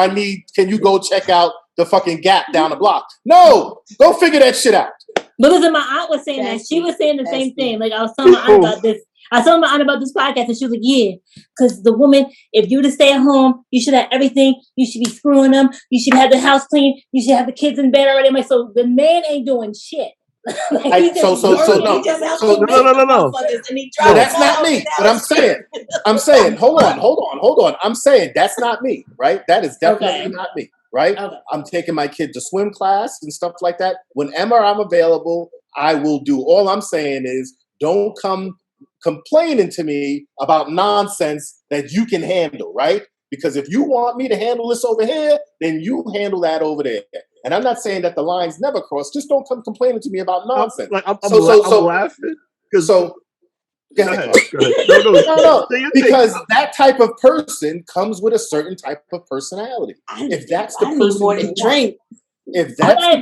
can you go check out the fucking Gap down the block? No, go figure that shit out.
But listen, my aunt was saying that. She was saying the same thing. Like, I was telling my aunt about this. I was telling my aunt about this podcast, and she was like, yeah, because the woman, if you were to stay at home, you should have everything. You should be screwing them. You should have the house clean. You should have the kids in bed already. I'm like, so the man ain't doing shit. Like,
no. So that's not me. But I'm saying, hold on. I'm saying that's not me, right? That is definitely not me, right? Okay. I'm taking my kid to swim class and stuff like that. Whenever I'm available, I will do. All I'm saying is, don't come complaining to me about nonsense that you can handle, right? Because if you want me to handle this over here, then you handle that over there. And I'm not saying that the lines never cross. Just don't come complaining to me about nonsense.
I'm laughing.
Go ahead. No. Because that type of person comes with a certain type of personality. If that's the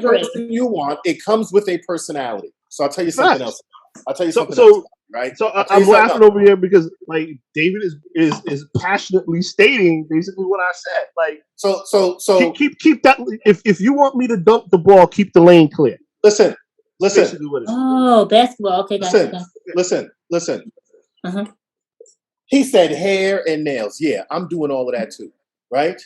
person you want, it comes with a personality. So I'll tell you something else. Right?
So I'm laughing over here because like David is passionately stating basically what I said. Like so keep that. If you want me to dunk the ball, keep the lane clear.
Listen.
Oh, basketball. Okay,
listen.
Uh-huh.
He said hair and nails. Yeah, I'm doing all of that too. Right?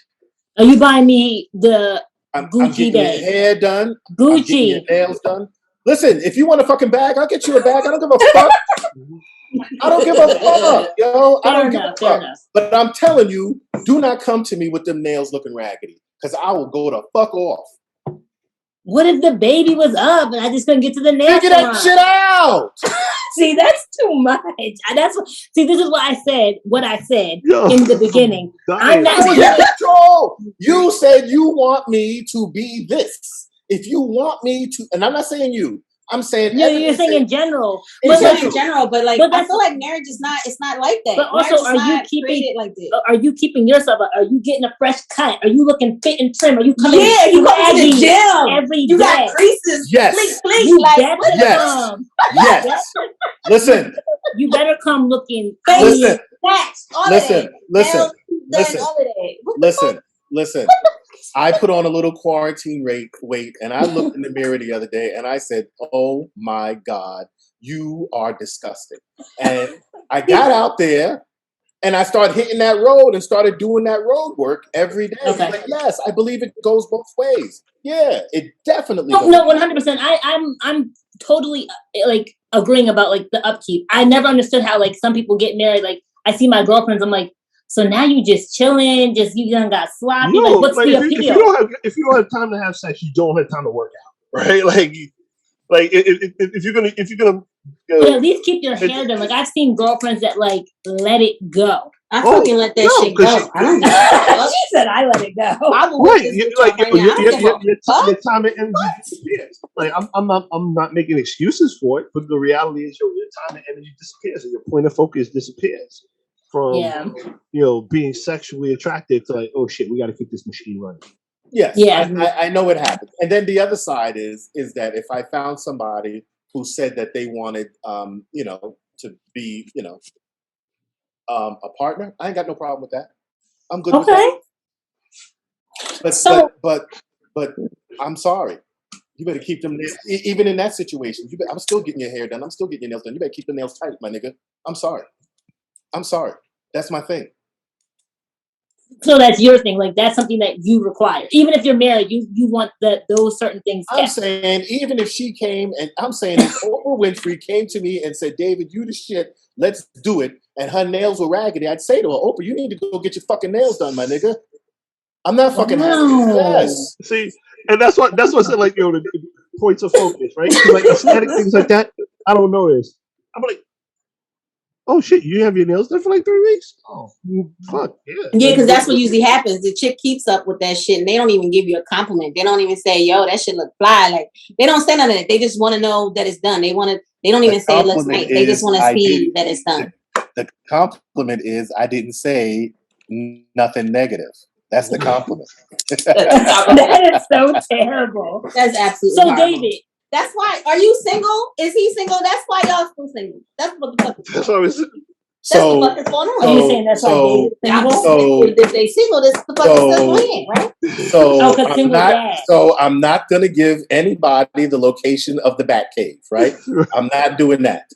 Are you buying me the
I'm
Gucci
getting your hair done.
Gucci.
I'm getting your nails done. Listen, if you want a fucking bag, I'll get you a bag. I don't give a fuck. I don't give a fuck, yo. I don't give a fuck. But I'm telling you, do not come to me with them nails looking raggedy, because I will go the fuck off.
What if the baby was up and I just couldn't get to the nail
Figure that shit out.
See, that's too much. This is what I said in the beginning. I'm not
control. You said you want me to be this. If you want me to, and I'm not saying you, I'm saying
you're saying in general.
But like I feel like marriage is not. It's not like that.
But also, are you keeping like this? Are you keeping yourself up? Are you getting a fresh cut? Are you looking fit and trim? Are you coming?
Yeah, you go to the gym
every
you
day.
Got creases.
Yes.
Yes.
Listen.
You better come looking.
Listen. I put on a little quarantine weight, and I looked in the mirror the other day, and I said, "Oh my God, you are disgusting." And I got out there, and I started hitting that road and started doing that road work every day.
Okay.
Like, yes, I believe it goes both ways. Yeah, it definitely.
No, 100%. I'm totally like agreeing about like the upkeep. I never understood how like some people get married. Like I see my girlfriends, I'm like, so now you just chilling, you done got sloppy.
No,
like, what's the appeal?
If you don't have time to have sex, you don't have time to work out, right? Like if you're gonna
but at least keep your hair done. Like I've seen girlfriends that like let it go.
I fucking let that shit go.
She said I let it go.
Your time and energy disappears. Like I'm not making excuses for it, but the reality is your time and energy disappears, and your point of focus disappears. From being sexually attracted to like, oh shit, we got to keep this machine running.
Yes, I know it happens. And then the other side is that if I found somebody who said that they wanted, to be, a partner, I ain't got no problem with that. I'm good with that. But I'm sorry. You better keep them nails. Even in that situation, I'm still getting your hair done. I'm still getting your nails done. You better keep the nails tight, my nigga. I'm sorry. That's my thing.
So that's your thing. Like that's something that you require. Even if you're married, you want those certain things.
I'm saying even if she came and I'm saying if Oprah Winfrey came to me and said, David, you the shit, let's do it. And her nails were raggedy. I'd say to her, Oprah, you need to go get your fucking nails done, my nigga. I'm not fucking happy. Yes.
See, and that's what I said, like, the points of focus, right? Like aesthetic things like that. I don't know this. I'm like, oh shit, you have your nails done for like 3 weeks? Oh, fuck, yeah.
Yeah, because that's what usually happens. The chick keeps up with that shit and they don't even give you a compliment. They don't even say, yo, that shit look fly. Like, they don't say none of that. They just want to know that it's done. They don't even say it looks nice. They just want to see that it's done.
The compliment is I didn't say nothing negative. That's the compliment.
That is so terrible.
That's absolutely
so
horrible.
David,
That's why. Are you single? Is he single? That's why y'all still single. That's what the fuck.
That's what I was.
That's the fuck is going on.
Are you saying that's why David's single?
So if they single, this the fuck is still playing, right?
So I'm not gonna give anybody the location of the Bat Cave, right? I'm not doing that.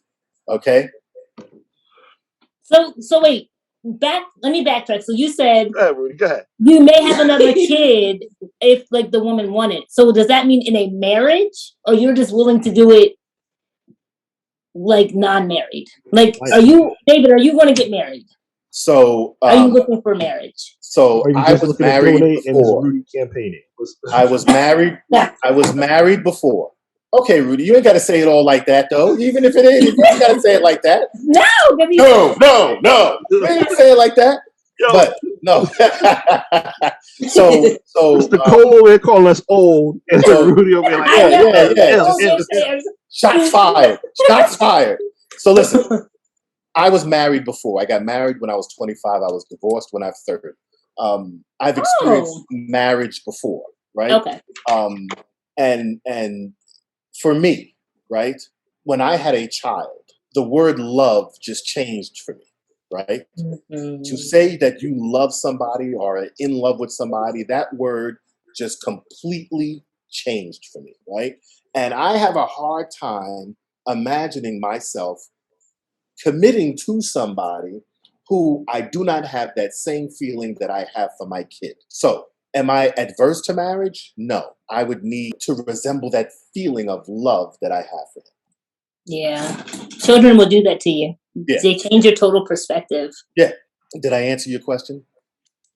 Okay.
So wait. Let me backtrack. So you said
Go ahead, Rudy. Go ahead.
You may have another kid if like the woman wanted. So does that mean in a marriage, or you're just willing to do it like non-married? Like, David? Are you going to get married?
So
are you looking for marriage?
So I was married before.
Rudy campaigning.
I was married. I was married before. Okay, Rudy, you ain't got to say it all like that, though. Even if it ain't, you ain't got to say it like that. No. You ain't say it like that. Yo. But no. so
Mr. Cole will call us old, and Rudy will be like,
yeah. Shots fired. Shots fired. So listen, I was married before. I got married when I was 25. I was divorced when I was 30. I've experienced marriage before, right?
Okay.
And for me, right, when I had a child, the word love just changed for me, right? Mm-hmm. To say that you love somebody or are in love with somebody, that word just completely changed for me, right? And I have a hard time imagining myself committing to somebody who I do not have that same feeling that I have for my kid. So, am I adverse to marriage? No. I would need to resemble that feeling of love that I have for him.
Yeah. Children will do that to you. Yeah. They change your total perspective.
Yeah. Did I answer your question?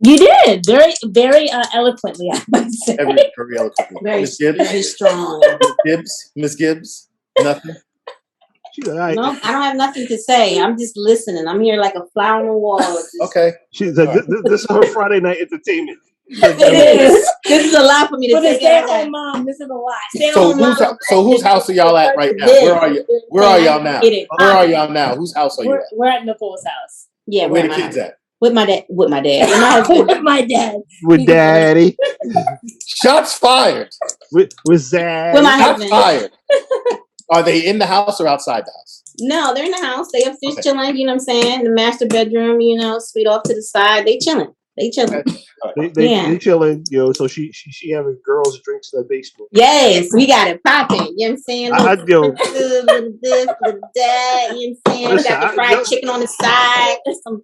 You did. Very, very eloquently, I might say.
Very eloquently. Miss Gibbs?
Very strong.
Miss Gibbs? Nothing?
No, I don't have nothing to say. I'm just listening. I'm here like a fly on the wall.
Okay.
She's like, this is her Friday night entertainment.
It is. This is a lot for me to take.
Stay-at-home mom, this is a lot.
So whose house are y'all at right now? Where are you? Where are y'all now? Where are y'all now? Whose house are you at?
We're at Nicole's house.
Yeah,
where the kids at?
With my dad. With my dad.
With my dad.
With daddy.
Shots fired.
With Zach.
With my husband.
Shots fired. Are they in the house or outside the house?
No, they're in the house. They upstairs chilling, you know what I'm saying? The master bedroom, sweet off to the side. They chilling. They chilling.
Okay. They chilling, so she having girls' drinks in the basement.
Yes, we got it popping. You know what I'm saying? Little this, little that, you know what I'm saying? We got the fried chicken on the side. Some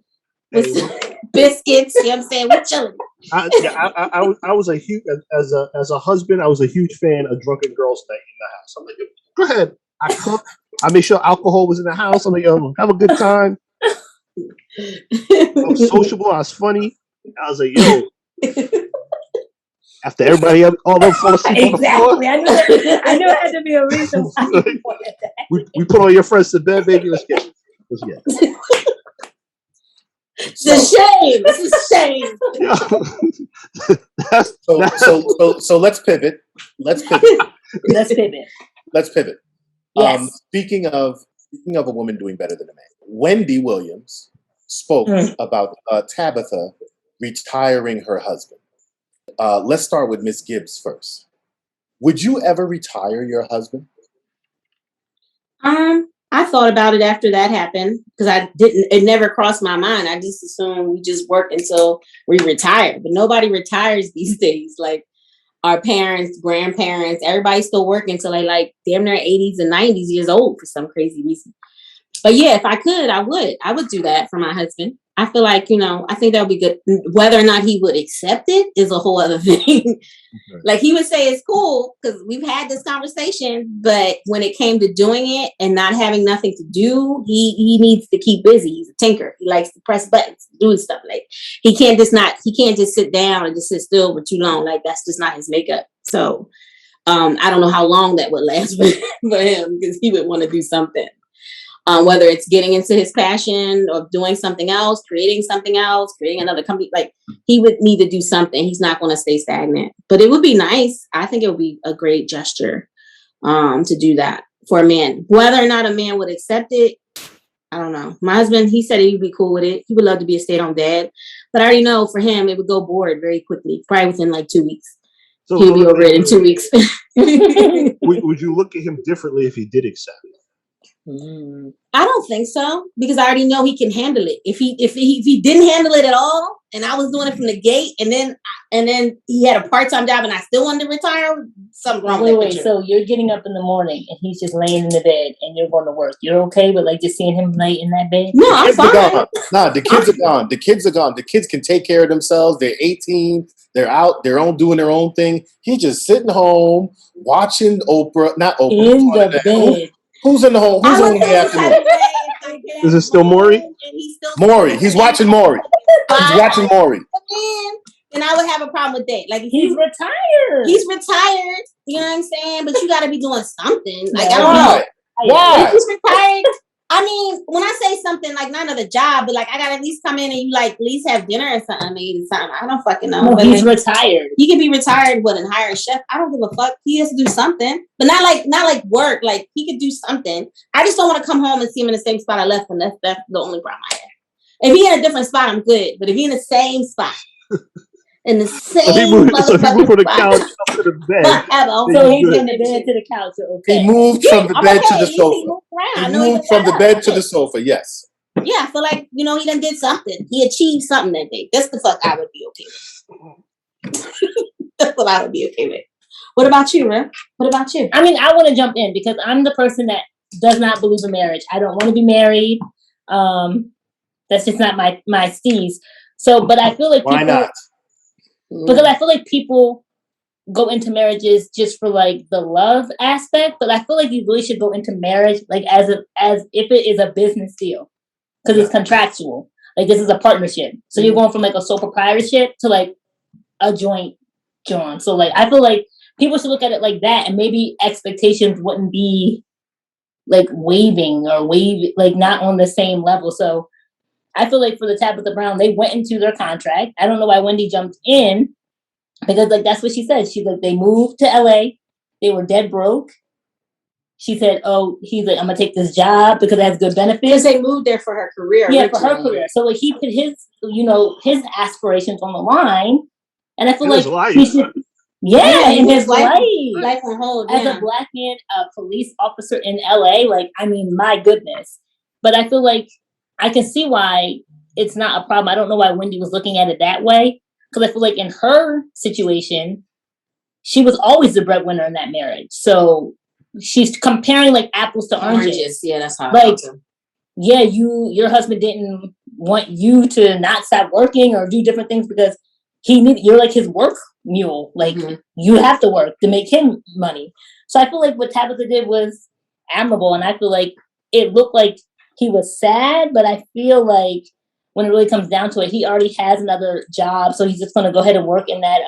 biscuits, you know what I'm saying? We're chilling.
I was a huge, as a husband, I was a huge fan of drunken girls' night in the house. I'm like, go ahead. I cooked. I made sure alcohol was in the house. I'm like, have a good time. I was sociable. I was funny. I was like, after everybody else, all them fall asleep on the floor.
I knew it had to be a reason why you wanted that.
We put all your friends to bed, baby. Let's get it.
It's a shame. It's a shame.
So let's pivot. Let's pivot.
Yes.
Speaking of a woman doing better than a man, Wendy Williams spoke about Tabitha retiring her husband. Let's start with Miss Gibbs first. Would you ever retire your husband?
I thought about it after that happened because it never crossed my mind. I just assumed we just work until we retire, but nobody retires these days. Like our parents, grandparents, everybody's still working until they like damn near 80s and 90s years old for some crazy reason. But yeah, if I could, I would do that for my husband. I feel like, I think that would be good. Whether or not he would accept it is a whole other thing. Okay. Like he would say it's cool because we've had this conversation, but when it came to doing it and not having nothing to do, he needs to keep busy. He's a tinker. He likes to press buttons, doing stuff. Like he can't just sit down and just sit still for too long. Like that's just not his makeup. So I don't know how long that would last for him because he would want to do something. Whether it's getting into his passion or doing something else, creating another company, like he would need to do something. He's not going to stay stagnant, but it would be nice. I think it would be a great gesture to do that for a man. Whether or not a man would accept it, I don't know. My husband, he said he'd be cool with it. He would love to be a stay-at-home dad, but I already know for him, it would go bored very quickly, probably within like 2 weeks.
So
He'll be over it in 2 weeks.
would you look at him differently if he did accept it?
I don't think so, because I already know he can handle it. If he didn't handle it at all, and I was doing it from the gate, and then he had a part-time job, and I still wanted to retire, something wrong with that. Wait,
so you're getting up in the morning, and he's just laying in the bed, and you're going to work. You're okay with like just seeing him lay in that bed?
No, I'm fine.
Nah, the kids are gone. The kids are gone. The kids can take care of themselves. They're 18. They're out. They're doing their own thing. He's just sitting home watching Oprah. Not Oprah.
In the bed.
Who's in the home? Who's on in the afternoon?
Is it still Maury?
Maury. He's watching Maury. He's watching Maury.
And I would have a problem with that. Like,
he's retired.
He's retired. You know what I'm saying? But you got to be doing something. Like, I
don't know. Why?
He's retired. I mean, when I say something like not another job, but like I gotta at least come in and you like at least have dinner or something. I mean, something. I don't fucking know.
No,
but
he's
like,
retired.
He can be retired, and hire a chef. I don't give a fuck. He has to do something, but not like work. Like he could do something. I just don't want to come home and see him in the same spot I left him. That's the only problem I have. If he in a different spot, I'm good. But if he in the same spot. In the same
so he moved from the couch up to the bed.
So he's in the bed to the couch. Okay.
He moved from the bed to the sofa. He moved from the bed to the sofa. Yes.
Yeah, I feel like he done did something. He achieved something that day. That's the fuck I would be okay with. That's what I would be okay with. What about you, Rick? What about you?
I mean, I want to jump in because I'm the person that does not believe in marriage. I don't want to be married. That's just not my steez. So, but I feel like
why not?
Because I feel like people go into marriages just for like the love aspect, but I feel like you really should go into marriage like as if it is a business deal, because it's contractual. Like this is a partnership, so you're going from like a sole proprietorship to like a joint. So like I feel like people should look at it like that, and maybe expectations wouldn't be like like not on the same level. So I feel like for the Tabitha Brown, they went into their contract. I don't know why Wendy jumped in, because like that's what she said. She like they moved to LA. They were dead broke. She said, "Oh, he's like I'm gonna take this job because it has good benefits."
Because they moved there for her career.
Yeah, for her career. So like he put his his aspirations on the line, and I feel like he should. Yeah, in his life
on hold. Yeah.
As a Black man, a police officer in LA, like I mean, my goodness. But I feel like I can see why it's not a problem. I don't know why Wendy was looking at it that way. Because I feel like in her situation, she was always the breadwinner in that marriage. So she's comparing like apples to oranges.
Yeah, that's how
like, yeah, your husband didn't want you to not stop working or do different things because you're like his work mule. Like you have to work to make him money. So I feel like what Tabitha did was admirable. And I feel like it looked like he was sad, but I feel like when it really comes down to it, he already has another job, so he's just going to go ahead and work in that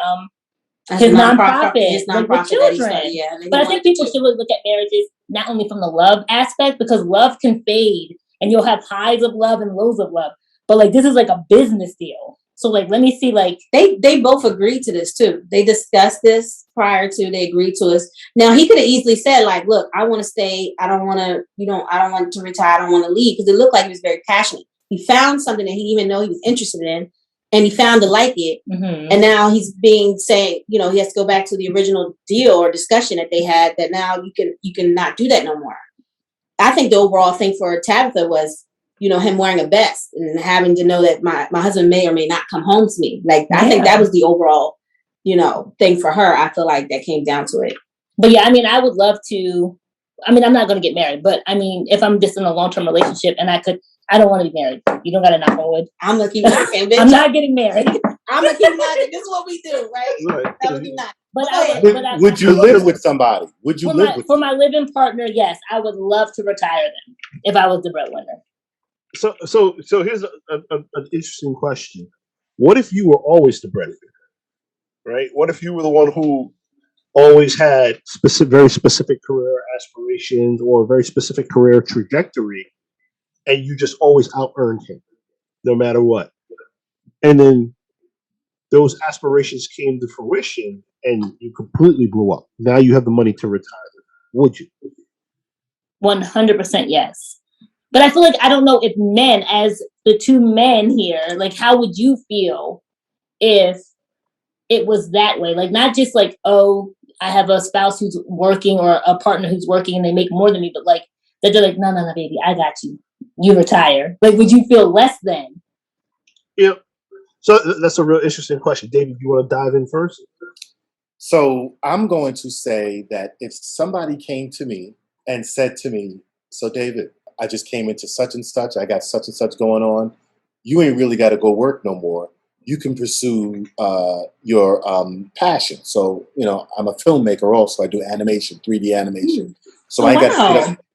his nonprofit with children. But I think people should really look at marriages not only from the love aspect, because love can fade, and you'll have highs of love and lows of love. But like this is like a business deal, so like let me see. Like
they both agreed to this too. They discussed this prior to they agreed to us. Now he could have easily said like, "Look, I want to stay. I don't want to. I don't want to retire. I don't want to leave," because it looked like he was very passionate. He found something that he didn't even know he was interested in, and he found to like it. Mm-hmm. And now he's saying, he has to go back to the original deal or discussion that they had, that now you can not do that no more. I think the overall thing for Tabitha was, him wearing a vest and having to know that my husband may or may not come home to me. Like, I think that was the overall, thing for her. I feel like that came down to it.
But yeah, I mean, I would love to, I'm not going to get married, but I mean, if I'm just in a long-term relationship and I don't want to be married. You don't got to knock on wood.
I'm going to keep knocking, bitch.
I'm not getting married.
I'm going to keep knocking. This is what we do, right? That would be nice.
Would you live with somebody? Would you live with
for my living partner? Yes, I would love to retire them if I was the breadwinner.
So here's an interesting question. What if you were always the breadwinner, right? What if you were the one who always had very specific career aspirations or a very specific career trajectory, and you just always out-earned him, no matter what? And then those aspirations came to fruition, and you completely blew up. Now you have the money to retire them. Would you?
100% yes. But I feel like I don't know if men, as the two men here, like how would you feel if it was that way. Like, not just like, oh, I have a spouse who's working or a partner who's working and they make more than me, but like, that they're like, no, baby, I got you. You retire. Like, would you feel less than?
Yeah. So that's a real interesting question. David, you want to dive in first?
So I'm going to say that if somebody came to me and said to me, so David, I just came into such and such, I got such and such going on, you ain't really got to go work no more. You can pursue your passion. So, you know, I'm a filmmaker also. I do animation, 3D animation. So I got to get up.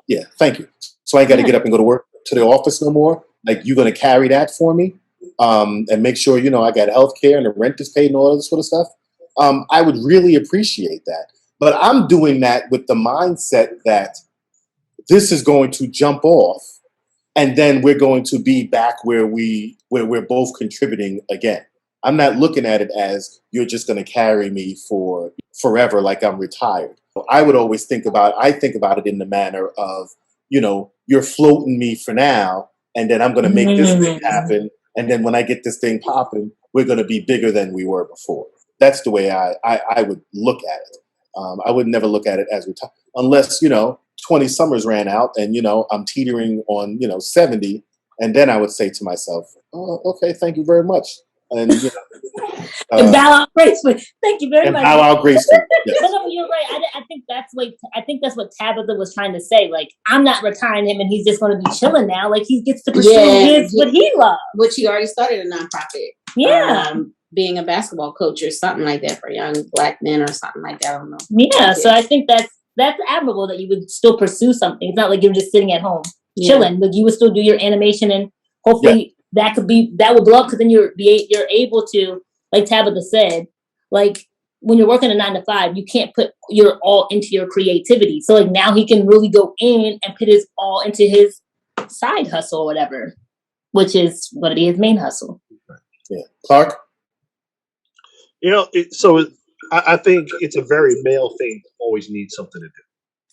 Yeah, thank you. So I got to get up and go to work to the office no more. Like, you're going to carry that for me and make sure, you know, I got health care and the rent is paid and all this sort of stuff. I would really appreciate that. But I'm doing that with the mindset that this is going to jump off and then we're going to be back where we're both contributing again. I'm not looking at it as you're just going to carry me for forever like I'm retired. I would always think about it in the manner of, you know, you're floating me for now, and then I'm going to make this thing happen. And then when I get this thing popping, we're going to be bigger than we were before. That's the way I would look at it. I would never look at it as retire, unless, you know, 20 summers ran out and, you know, I'm teetering on, you know, 70. And then I would say to myself, oh, okay, thank you very much. And, you know,
and bow out gracefully. Thank you very much.
Bow out gracefully. Yes.
But no, you're right. I think that's what Tabitha was trying to say. Like, I'm not retiring him, and he's just going to be chilling now. Like, he gets to pursue what he loves.
Which he already started a nonprofit.
Yeah,
being a basketball coach or something like that for young Black men or something like that. I don't know.
Yeah, so I think that's admirable that you would still pursue something. It's not like you're just sitting at home chilling, but you would still do your animation, and hopefully that would blow up, because then you're able to, like Tabitha said, like when you're working a 9 to 5, you can't put your all into your creativity. So like now he can really go in and put his all into his side hustle or whatever, which is going to be his main hustle.
Yeah, Clarke.
You know, I think it's a very male thing to always need something to do,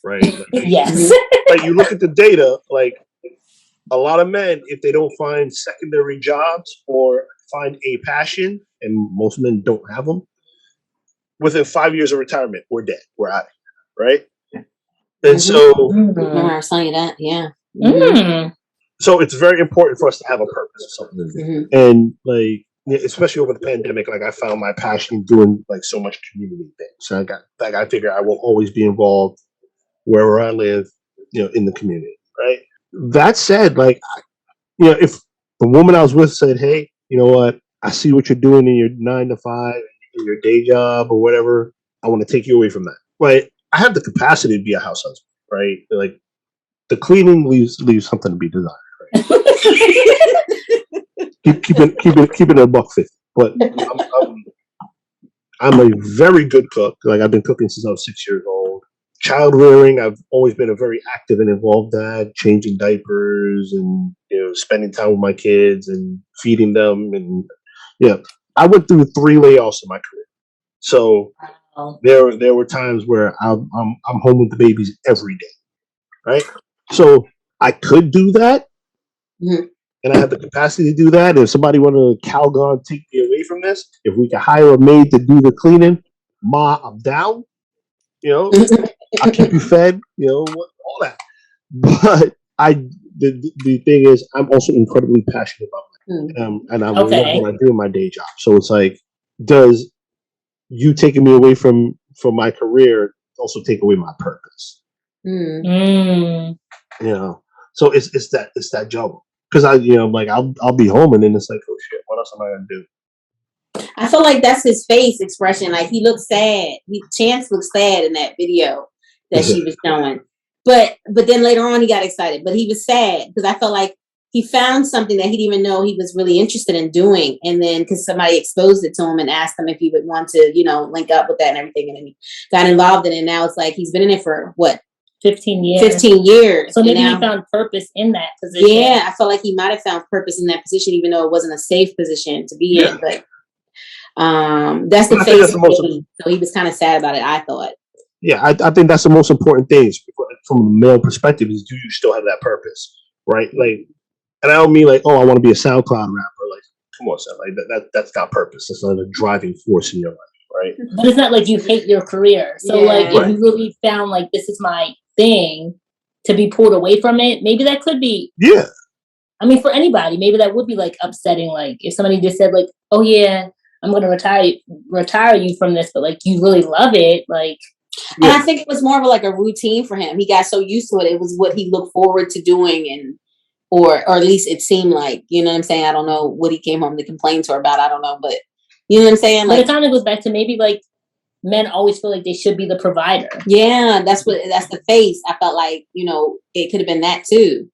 right? Like,
yes.
Like, you look at the data, like a lot of men, if they don't find secondary jobs or find a passion, and most men don't have them, within 5 years of retirement, we're dead. We're out of here, right? And so,
remember I was telling you that, yeah.
So it's very important for us to have a purpose or something to do. And like, especially over the pandemic, like I found my passion doing like so much community things. So I figure I will always be involved wherever I live, you know, in the community, right? That said, like, you know, if the woman I was with said, hey, you know what, I see what you're doing in your 9 to 5, in your day job or whatever, I want to take you away from that. Right? I have the capacity to be a house husband, right? Like, the cleaning leaves something to be desired, right? keep it a $1.50. But I'm a very good cook. Like, I've been cooking since I was 6 years old. Child rearing, I've always been a very active and involved dad, changing diapers and, you know, spending time with my kids and feeding them. And yeah, I went through 3 layoffs in my career. So there were times where I'm home with the babies every day, right? So I could do that, and I have the capacity to do that. If somebody wanted to Calgon take me away from this, if we could hire a maid to do the cleaning, I'm down. You know, I'll keep you fed. You know, all that. But the thing is, I'm also incredibly passionate about it, and I love what I do in my day job. So it's like, does you taking me away from my career also take away my purpose? You know, so it's that juggle, because I'll be home and then it's like, oh shit, what else am I gonna do?
I feel like that's his face expression. Like, he looks sad. Chance looks sad in that video that she was showing. But then later on he got excited. But he was sad because I felt like he found something that he didn't even know he was really interested in doing. And then because somebody exposed it to him and asked him if he would want to, you know, link up with that and everything. And then he got involved in it. And now it's like he's been in it for what? 15 years. 15 years.
So maybe he found purpose in that position.
Yeah, I felt like he might have found purpose in that position, even though it wasn't a safe position to be in. But that's the face. So he was kind of sad about it, I thought.
Yeah, I think that's the most important thing from a male perspective is, do you still have that purpose, right? Like, and I don't mean like, oh, I want to be a SoundCloud rapper. Like, come on, son. Like that's not purpose. That's not a driving force in your life, right?
But it's not like you hate your career. So like if you really found like this is my thing, to be pulled away from it, maybe that could be.
Yeah.
I mean, for anybody, maybe that would be like upsetting. Like if somebody just said like, "Oh yeah, I'm going to retire you from this," but like you really love it, like.
And I think it was more of like a routine for him. He got so used to it. It was what he looked forward to doing, and or at least it seemed like. You know what I'm saying? I don't know what he came home to complain to her about. I don't know, but you know what I'm saying? Like,
but it kind of goes back to maybe like men always feel like they should be the provider.
Yeah, that's the face. I felt like, you know, it could have been that too.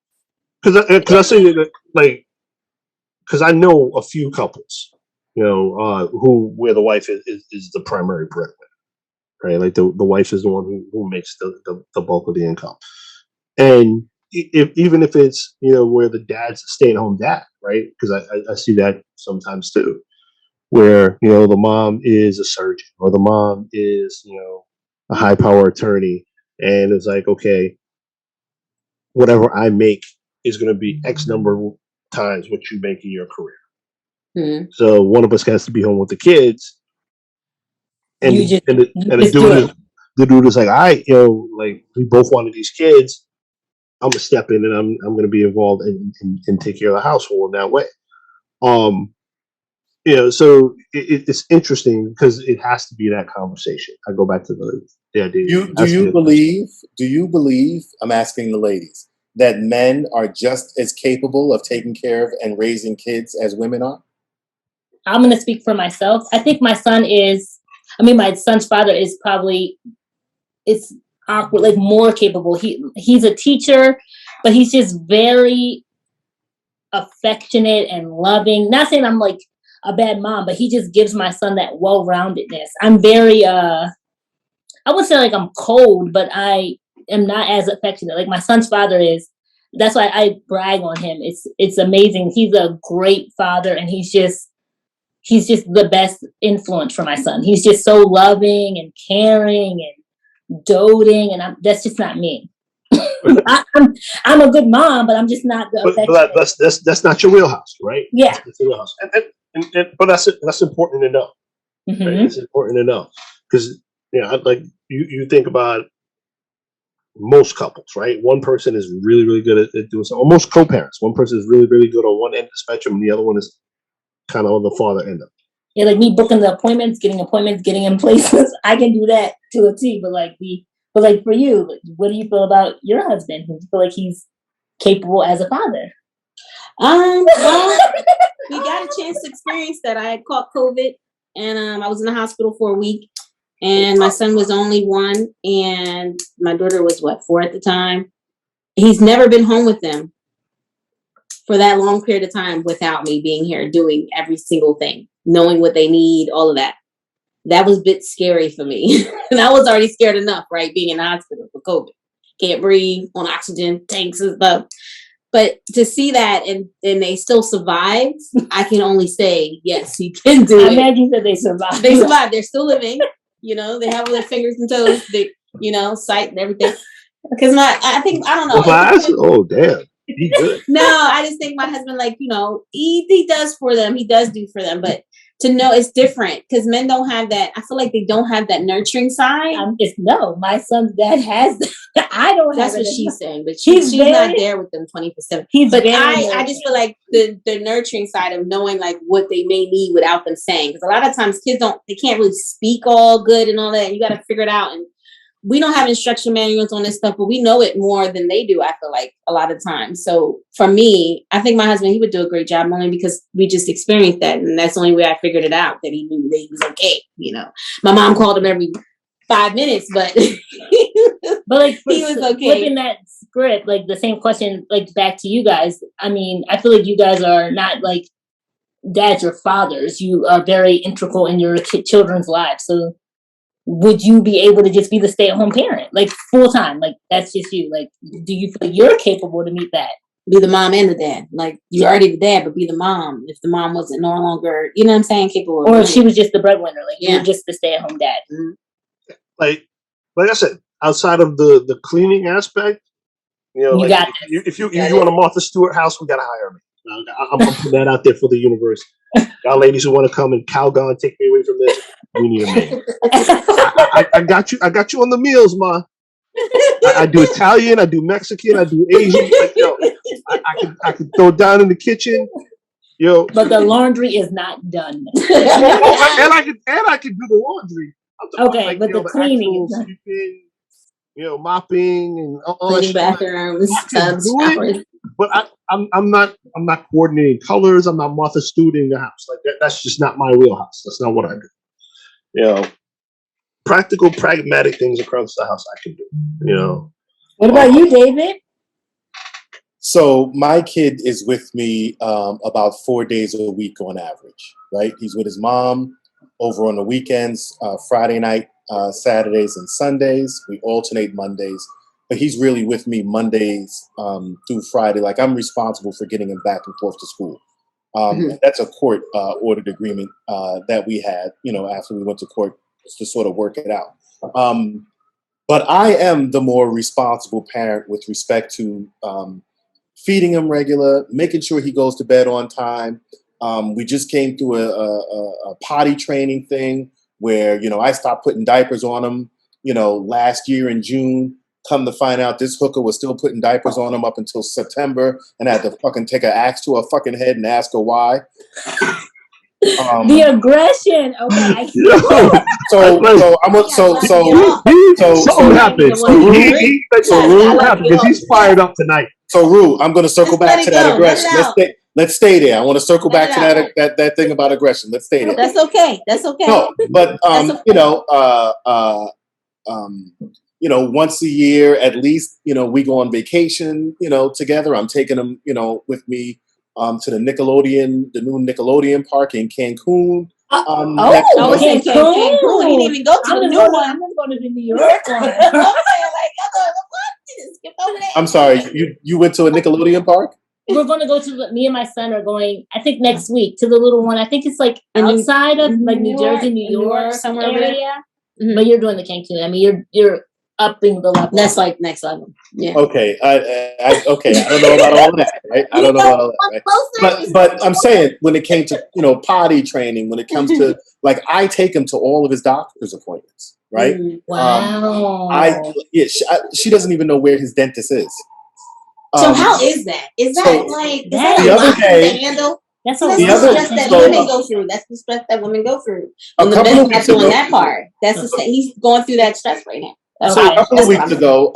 Because I say that, like, because I know a few couples, you know, where the wife is the primary breadwinner, right? Like the wife is the one who makes the bulk of the income, and even if it's, you know, where the dad's a stay-at-home dad, right? Because I see that sometimes too, where, you know, the mom is a surgeon or the mom is, you know, a high power attorney, and it's like, okay, whatever I make is going to be X number of times what you make in your career. Mm-hmm. So one of us has to be home with the kids, and the dude is like, you know, like we both wanted these kids. I'm gonna step in and I'm gonna be involved and take care of the household in that way. You know, so it's interesting because it has to be that conversation. I go back to the idea.
Do you believe? I'm asking the ladies that men are just as capable of taking care of and raising kids as women are?
I'm going to speak for myself. I think my son's father is probably, it's awkward, like more capable. He's a teacher, but he's just very affectionate and loving. Not saying I'm like a bad mom, but he just gives my son that well-roundedness. I'm very, I wouldn't say like I'm cold, but I am not as affectionate. Like my son's father is. That's why I brag on him. It's amazing. He's a great father, and he's just the best influence for my son. He's just so loving and caring and doting, and that's just not me. I'm a good mom, but I'm just not the affectionate.
But that's not your wheelhouse, right?
Yeah.
That's your wheelhouse. But that's important to know. Mm-hmm. Right? It's important to know because, you know, like you think about most couples, right? One person is really, really good at doing something. Or most co-parents. One person is really, really good on one end of the spectrum, and the other one is kind of on the farther end of it.
Yeah, like me booking the appointments, getting in places. I can do that to a T. But like for you, what do you feel about your husband? Do you feel like he's capable as a father?
Well, we got a chance to experience that. I had caught COVID, and I was in the hospital for a week. And my son was only 1, and my daughter was 4 at the time. He's never been home with them for that long period of time without me being here doing every single thing, knowing what they need, all of that. That was a bit scary for me. And I was already scared enough, right? Being in the hospital for COVID. Can't breathe, on oxygen, tanks and stuff. But to see that and they still survived, I can only say, yes, you can do it.
I imagine that they survived.
They survived. They're still living. You know, they have all their fingers and toes, you know, sight and everything. Because I don't know.
Oh, damn. He good.
No, I just think my husband, like, you know, he does for them. He does do for them. But to know it's different because men don't have that. I feel like they don't have that nurturing side.
No, my son's dad has that. I don't have.
That's what she's saying. But she's not there with them 24/7. But I just feel like the nurturing side of knowing like what they may need without them saying. Because a lot of times kids can't really speak all good and all that. And you got to figure it out. And we don't have instruction manuals on this stuff, but we know it more than they do, I feel like, a lot of times. So for me, I think my husband, he would do a great job only because we just experienced that. And that's the only way I figured it out, that he knew that he was okay. You know, my mom called him every 5 minutes, but
but like
he was okay.
Flipping that script, like the same question, like back to you guys. I mean, I feel like you guys are not like dads or fathers. You are very integral in your children's lives. So would you be able to just be the stay-at-home parent, like full time? Like that's just you. Like, do you feel like you're capable to meet that?
Be the mom and the dad. Like you're already the dad, but be the mom. If the mom wasn't no longer, you know what I'm saying, capable.
Or if she was just the breadwinner, like you're just the stay-at-home dad.
Mm-hmm.
Like I said, outside of the cleaning aspect, you know,
you
like if you want a Martha Stewart house, we gotta hire me. I'm putting that out there for the universe. Y'all ladies who want to come and Calgon and take me away from this, we need a man. I got you. I got you on the meals, ma. I do Italian. I do Mexican. I do Asian. Like, yo, I can throw down in the kitchen. Yo,
but the laundry is not done.
and I can do the laundry.
Okay, but the cleaning,
sweeping, mopping and all
cleaning bathrooms, tubs, showers.
But I'm not coordinating colors. I'm not Martha Stewart in the house. Like that's just not my wheelhouse. That's not what I do. Practical, pragmatic things across the house I can do.
What about you, David?
So my kid is with me about 4 days a week on average, right? He's with his mom over on the weekends, Friday night, Saturdays, and Sundays. We alternate Mondays, but he's really with me Mondays through Friday. Like I'm responsible for getting him back and forth to school. That's a court ordered agreement that we had, after we went to court to sort of work it out. But I am the more responsible parent with respect to feeding him regular, making sure he goes to bed on time. We just came through a potty training thing where, I stopped putting diapers on him, last year in June. Come to find out this hooker was still putting diapers on him up until September, and I had to fucking take an axe to her fucking head and ask her why.
The aggression. Okay.
Something happened. Something happened because he's fired up tonight.
So Rue, I'm going to circle back to that aggression. Let's stay there. I want to circle back to that thing about aggression. Let's stay there.
That's okay.
No, but once a year at least, we go on vacation, together. I'm taking him, with me to the new Nickelodeon park in Cancun.
Cancun. He didn't even go to the new one.
I'm going to the New York one.
I'm sorry, you went to a Nickelodeon park?
We're going to go to me and my son are going, I think next week, to the little one. I think it's like outside of like New Jersey, New York, somewhere area. But you're doing the Cancun. I mean, you're upping the level.
That's like next level. Yeah.
Okay. I don't know about all that, right? I don't know about all that, right? But I'm saying when it came to potty training, when it comes to like I take him to all of his doctor's appointments, right?
Wow.
She doesn't even know where his dentist is.
So how is that? Is that
the other day?
That's
the stress that women go through. That's the stress that women go through. And the men not doing that part. That's he's going through that stress right now.
So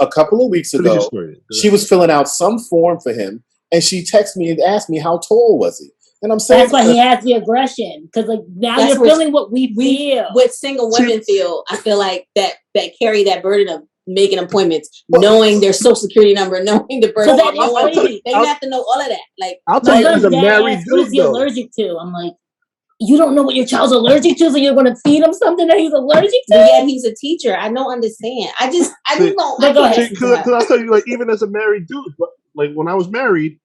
a couple of weeks ago, she was filling out some form for him, and she texted me and asked me how tall was he. And I'm saying
that's why he has the aggression, because like now you're feeling what we feel.
What single women feel, I feel like that carry that burden of making appointments, knowing their social security number, knowing the birth.
So that is crazy.
They have to know all of that. Like
I'll tell you, as a married dude,
what is he allergic to? I'm like, you don't know what your child's allergic to, so you're going to feed him something that he's allergic to?
But yet he's a teacher. I don't understand. I just don't.
Go ahead.
Because I'll tell you, like, even as a married dude, like when I was married,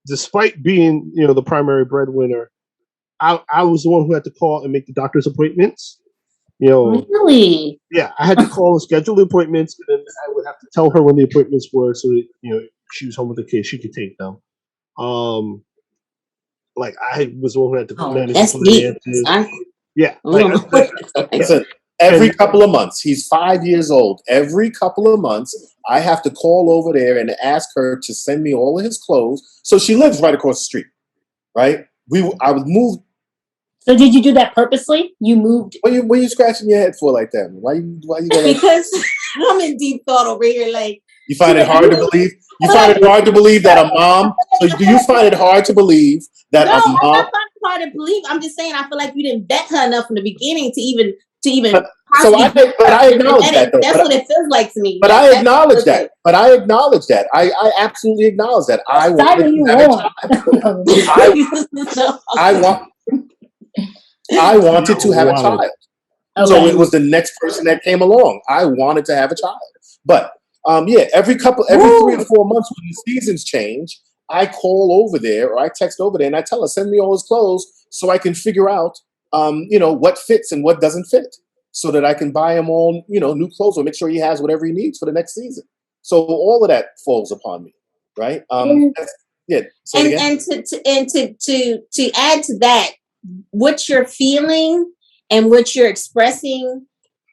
despite being, the primary breadwinner, I was the one who had to call and make the doctor's appointments.
Really?
Yeah, I had to call and schedule the appointments, and then I would have to tell her when the appointments were, so that she was home with the kids, she could take them. Like I was the one who had to manage the finances. Yeah.
Listen, every couple of months, he's 5 years old. Every couple of months, I have to call over there and ask her to send me all of his clothes. So she lives right across the street, right? I was moved.
So did you do that purposely? You moved.
What are you scratching your head for like that? Why you going?
Because I'm in deep thought over here. Like
you find it hard to believe. You find it hard to believe that a mom. So do you find it hard to believe that a mom?
I'm not hard to believe. I'm just saying I feel like you didn't vet her enough from the beginning to even.
I acknowledge that.
That's what it feels like to me.
But I acknowledge that. I absolutely acknowledge that. I wanted to have a child. Okay. So it was the next person that came along. I wanted to have a child. But every 3 or 4 months when the seasons change, I call over there or I text over there and I tell her, send me all his clothes so I can figure out what fits and what doesn't fit, so that I can buy him all, new clothes or make sure he has whatever he needs for the next season. So all of that falls upon me, right? Yeah.
And to add to that, what you're feeling and what you're expressing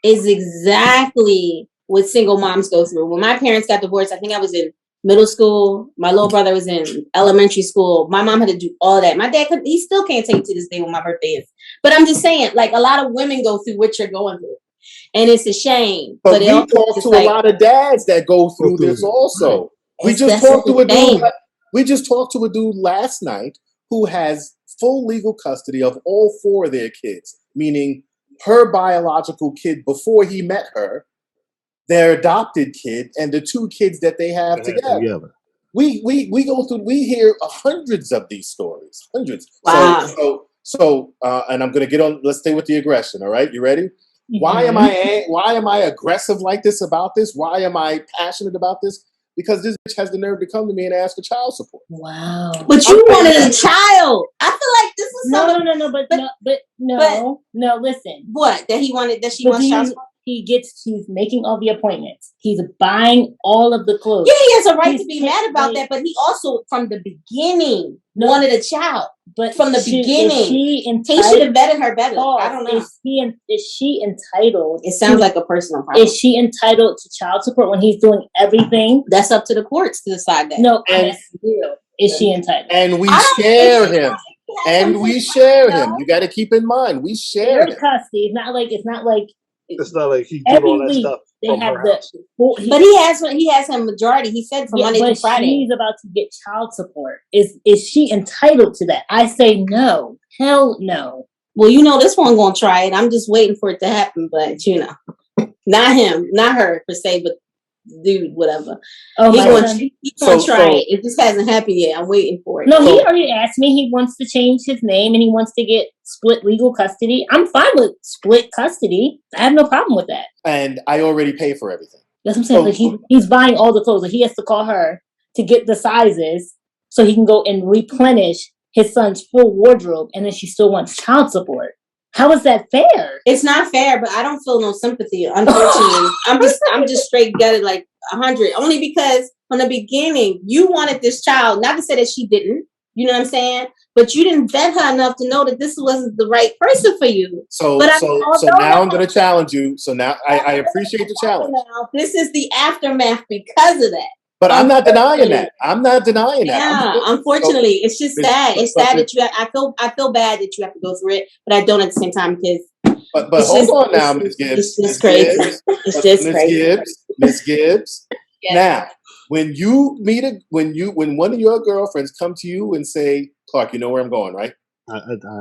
is exactly what single moms go through. When my parents got divorced, I think I was in middle school. My little brother was in elementary school. My mom had to do all that. My dad he still can't take to this day when my birthday is. But I'm just saying, like, a lot of women go through what you're going through. And it's a shame.
But we talk to a lot of dads that go through this also. We just talked to a dude. We just talked to a dude last night who has full legal custody of all 4 of their kids, meaning her biological kid before he met her, their adopted kid, and the 2 kids that they have together. We go through. We hear hundreds of these stories, hundreds.
Wow.
So, and I'm gonna get on. Let's stay with the aggression. All right, you ready? Mm-hmm. Why am I aggressive like this about this? Why am I passionate about this? Because this bitch has the nerve to come to me and ask for child support.
Wow.
But you wanted a child. I feel like this is
no, listen.
What? That she wants child support?
He's making all the appointments. He's buying all of the clothes.
Yeah, he has a right to be mad about that, but he also, from the beginning, wanted a child. But from the beginning, he should have vetted her better. I don't know.
Is she entitled?
It sounds like a personal problem.
Is she entitled to child support when he's doing everything?
That's up to the courts to decide that.
No, is she entitled?
And we share him. And we share him. You got to keep in mind, we share him.
Custody. It's not like
he did all that stuff.
They have
but he has a majority. He said from Monday to Friday.
She's about to get child support. Is she entitled to that? I say no. Hell no.
Well, this one gonna try it. I'm just waiting for it to happen, but not him, not her per se, but dude, whatever.
Oh,
he's gonna try it. It just hasn't happened yet. I'm waiting for it.
No, he already asked me. He wants to change his name and he wants to get split legal custody. I'm fine with split custody. I have no problem with that.
And I already pay for everything.
That's what I'm saying. He's buying all the clothes. He has to call her to get the sizes so he can go and replenish his son's full wardrobe, and then she still wants child support. How is that fair?
It's not fair, but I don't feel no sympathy. Unfortunately, I'm just straight gutted like 100. Only because from the beginning you wanted this child. Not to say that she didn't. You know what I'm saying? But you didn't vet her enough to know that this wasn't the right person for you.
So now I'm going to challenge you. So now I appreciate the challenge.
This is the aftermath because of that.
But I'm not denying that. I'm not denying that.
Yeah, unfortunately, it's just sad. It's sad that I feel bad that you have to go through it, but I don't at the same time because.
But hold on now, Ms. Gibbs.
It's just crazy. It's just crazy.
Miss Gibbs.
Yes.
Now, when one of your girlfriends come to you and say, Clarke, you know where I'm going, right?
I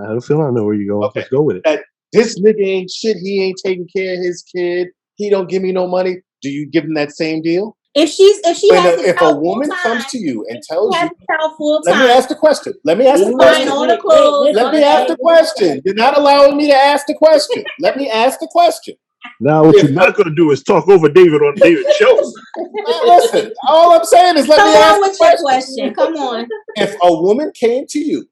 have a feeling I know where you're going.
Okay.
Let's go with it.
That this nigga ain't shit. He ain't taking care of his kid. He don't give me no money. Do you give him that same deal?
If a
woman comes to you and tells you,
let
me ask the question. Let me ask the question. You're not allowing me to ask the question. Let me ask the question.
Now what you're not going to do is talk over David on David's show.
Listen, all I'm saying is let me ask the
question. Come on.
If a woman came to you,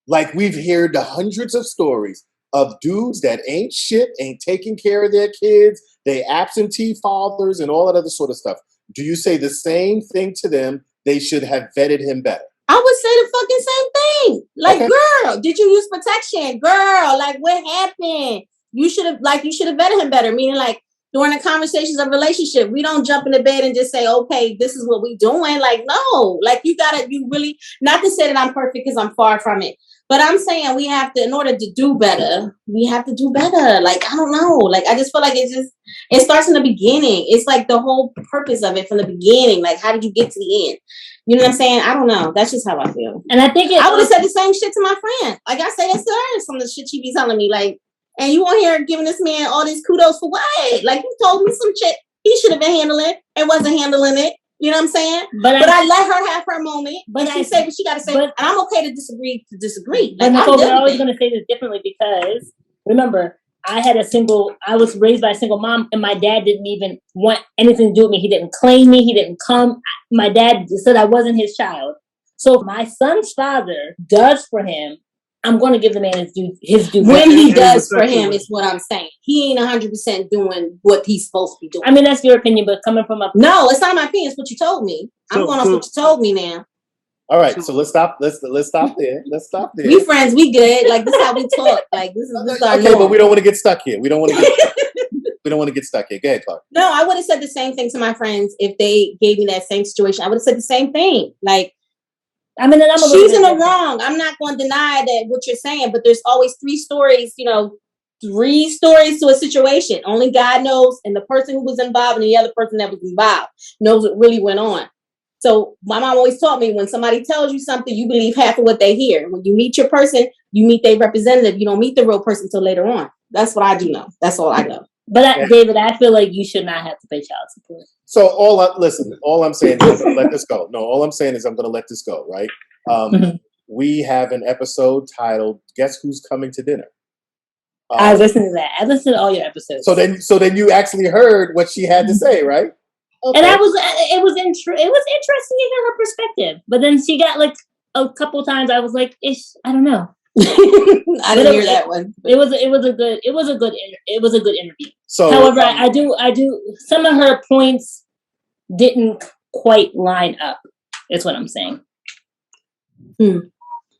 like we've heard the hundreds of stories of dudes that ain't shit, ain't taking care of their kids, they absentee fathers and all that other sort of stuff. Do you say the same thing to them? They should have vetted him better.
I would say the fucking same thing. Like, girl, did you use protection? Girl, like, what happened? You should have vetted him better. Meaning, like, during the conversations of relationship, we don't jump into bed and just say, okay, this is what we doing. Like, no, like you really, not to say that I'm perfect because I'm far from it. But I'm saying we have to, in order to do better, we have to do better. Like, I don't know. Like, I just feel like it starts in the beginning. It's like the whole purpose of it from the beginning. Like, how did you get to the end? You know what I'm saying? I don't know. That's just how I feel.
And I think
I would have said the same shit to my friend. Like, I say that to her, some of the shit she be telling me. Like, and you want here giving this man all these kudos for what? Like, you told me some shit he should have been handling and wasn't handling it. You know what I'm saying? But I let her have her moment. But she say what she got to say. And I'm okay to disagree.
Like, we're always going to say this differently because, remember, I was raised by a single mom and my dad didn't even want anything to do with me. He didn't claim me. He didn't come. My dad said I wasn't his child. So if my son's father does for him, I'm going to give the man his due.
When he does for him is what I'm saying. He ain't 100% doing what he's supposed to be doing.
I mean, that's your opinion, but coming from
No, it's not my opinion. It's what you told me. I'm going off what you told me now.
All right, so let's stop. Let's stop there. Let's stop there.
We friends. We good. Like this is how we talk. Like this is our
okay,
norm.
but we don't want to get stuck here. We don't want to get. We don't want to get stuck here. Go ahead, Clarke.
No, I would have said the same thing to my friends if they gave me that same situation. I would have said the same thing. Like,
I mean,
she's in the wrong. I'm not going to deny that what you're saying, but there's always three stories to a situation. Only God knows, and the person who was involved and the other person that was involved knows what really went on. So my mom always taught me, when somebody tells you something, you believe half of what they hear. When you meet your person, you meet their representative. You don't meet the real person until later on. That's what I do know. That's all I know.
But David, I feel like you should not have to pay child support.
So all I'm saying is I'm going to let this go. No, all I'm saying is I'm going to let this go, right? We have an episode titled "Guess Who's Coming to Dinner."
I listened to that. I listened to all your episodes.
So then you actually heard what she had to say, right?
Okay. And it was interesting to hear her perspective. But then she got like a couple times. I was like, I don't know.
I didn't hear that one.
It was a good interview.
So,
however, I do some of her points didn't quite line up. Is what I'm saying.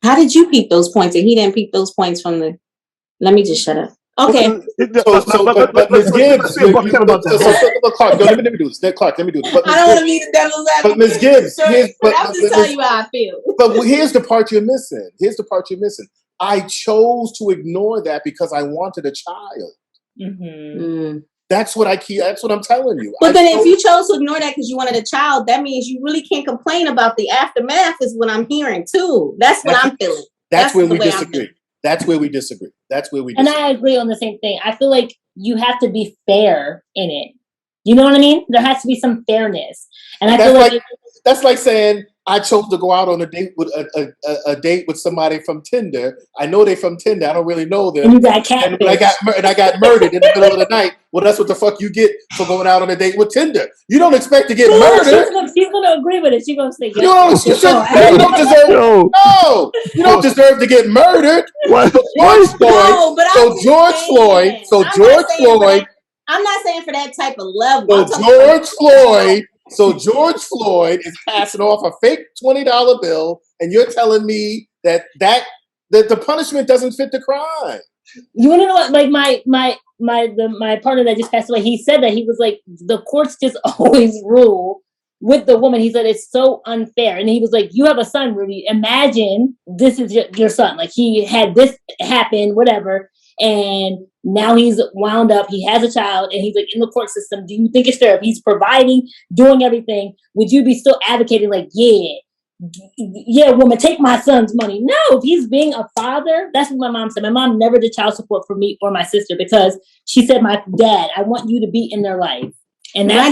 How did you peep those points? And he didn't peep those points from the. Let me just shut up. Okay.
But Ms. Gibbs, Clarke, let me do this. Clarke, let me do this.
I don't want to be the devil's advocate.
But Ms. Gibbs,
I'm just telling you how I feel.
But here's the part you're missing. I chose to ignore that because I wanted a child.
Mm-hmm.
That's what I'm telling you.
But then if you chose to ignore that because you wanted a child, that means you really can't complain about the aftermath is what I'm hearing too. That's what I'm feeling.
That's where we disagree. That's where we disagree.
And I agree on the same thing. I feel like you have to be fair in it. You know what I mean? There has to be some fairness. And I feel like
that's like saying I chose to go out on a date with a date with somebody from Tinder. I know they're from Tinder. I don't really know them.
And you got catfish.
And I got murdered in the middle of the night. Well, that's what the fuck you get for going out on a date with Tinder. You don't expect to get murdered.
She's gonna agree with it. She's gonna say,
you don't deserve to get murdered. George Floyd.
I'm not saying for that type of level.
So George Floyd is passing off a fake $20 bill, and you're telling me that the punishment doesn't fit the crime.
You want to know what? Like my partner that just passed away, he said that he was like, the courts just always rule with the woman. He said it's so unfair, and he was like, you have a son, Rudy. Imagine this is your son. Like he had this happen, whatever. And now he's wound up. He has a child, and he's like in the court system. Do you think it's fair? If he's providing, doing everything, would you be still advocating like, yeah, woman, take my son's money? No, if he's being a father, that's what my mom said. My mom never did child support for me or my sister because she said, my dad, I want you to be in their life. And my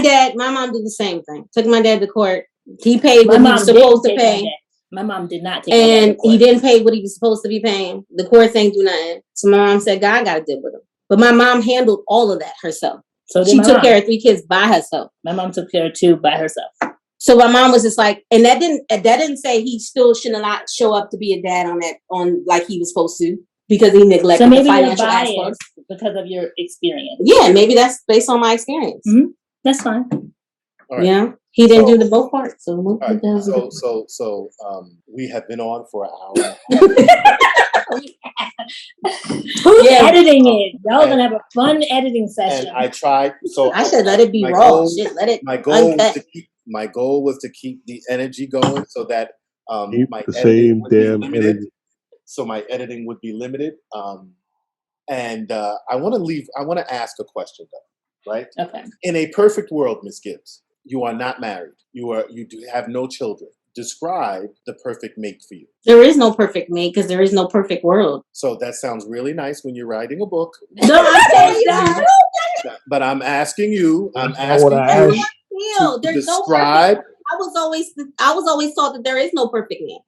mom did the same thing. Took my dad to court. He paid what he was supposed to pay. My mom did not take
and he didn't pay what he was supposed to be paying. The courts ain't do nothing. So my mom said, God got to deal with him. But my mom handled all of that herself. So she took care of 3 kids by herself.
My mom took care of 2 by herself.
So my mom was just like, and that didn't say he still shouldn't not show up to be a dad on like he was supposed to because he neglected the financial aspect.
Because of your experience.
Yeah, maybe that's based on my experience.
Mm-hmm. That's fine.
All right.
Yeah. He didn't do the both parts. So
we have been on for an hour.
Who's editing it? Y'all gonna have a fun editing session.
And I tried. So
I should let it be raw. Let it.
My goal was to keep the energy going so that my
same damn energy.
So my editing would be limited. And I want to ask a question though, right?
Okay.
In a perfect world, Ms. Gibbs, you are not married. You do have no children. Describe the perfect mate for you.
There is no perfect mate because there is no perfect world.
So that sounds really nice when you're writing a book.
No, I said you.
But I'm asking you. To describe.
I was always taught that there is no perfect man.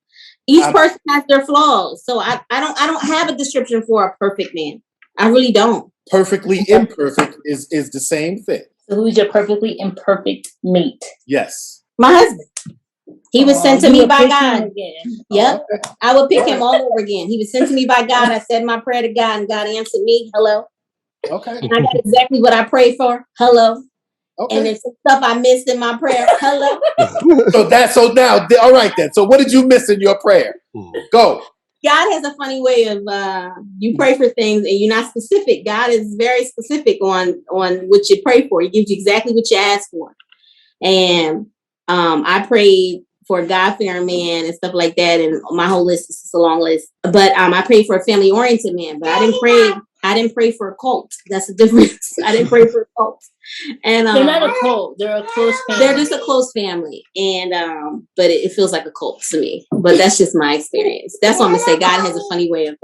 Each person has their flaws. So I don't have a description for a perfect man. I really don't.
Perfectly imperfect is the same thing.
So who's your perfectly imperfect mate?
Yes.
My husband. He was sent to me by God. Yep. Okay. I would pick him all over again. He was sent to me by God. I said my prayer to God and God answered me. Hello.
Okay.
And I got exactly what I prayed for. Hello.
Okay.
And it's stuff I missed in my prayer. Hello.
So now, all right then. So what did you miss in your prayer? Go.
God has a funny way of you pray for things and you're not specific. God is very specific on what you pray for. He gives you exactly what you ask for. And I prayed for a God-fearing man and stuff like that. And my whole list is just a long list. But I prayed for a family-oriented man. But I didn't pray for a cult. That's the difference. I didn't pray for a cult. And
they're not a cult. They're a close family.
They're just a close family. And but it feels like a cult to me. But that's just my experience. That's what I'm gonna say. God has a funny way of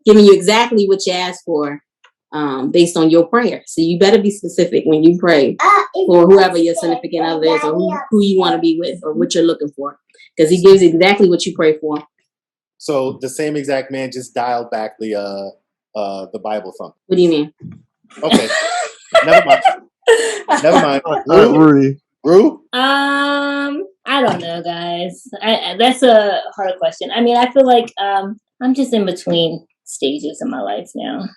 giving you exactly what you ask for. Based on your prayer. So you better be specific when you pray for whoever your significant other is or who you want to be with or what you're looking for. Because he gives exactly what you pray for.
So the same exact man just dialed back the Bible thump.
What do you mean?
Okay. Never mind. Rue?
I don't know, guys. That's a hard question. I mean, I feel like I'm just in between stages in my life now.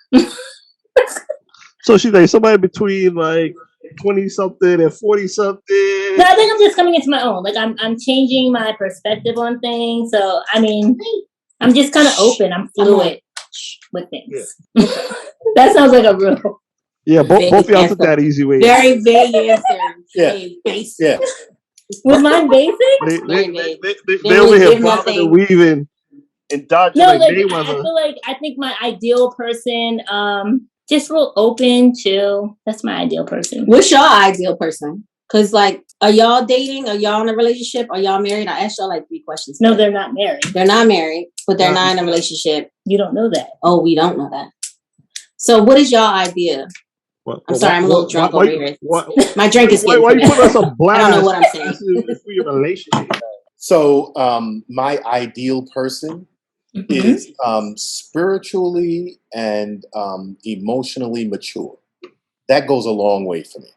So she's like somebody between like 20-something and 40-something.
No, I think I'm just coming into my own. Like I'm changing my perspective on things. So I mean, I'm just kind of open. I'm fluid with things. Yeah. That sounds like a rule.
Yeah, both of y'all took that easy way.
Very vague answer.
Yeah.
Basic.
Yeah.
Was mine basic?
They only have bobbing and weaving and dodging
no,
like
Mayweather. I feel like I think my ideal person, just real open, chill. That's my ideal person.
What's your ideal person? Because like, are y'all dating? Are y'all in a relationship? Are y'all married? I asked y'all like 3 questions.
No, they're not married.
They're not married, but they're not in a relationship.
You don't know that.
Oh, we don't know that. So what is y'all idea? I'm sorry, I'm a little drunk over here. My drink is getting
why you put us on blast?
I don't know what I'm saying.
If we're in a relationship.
So my ideal person is spiritually and emotionally mature. That goes a long way for me.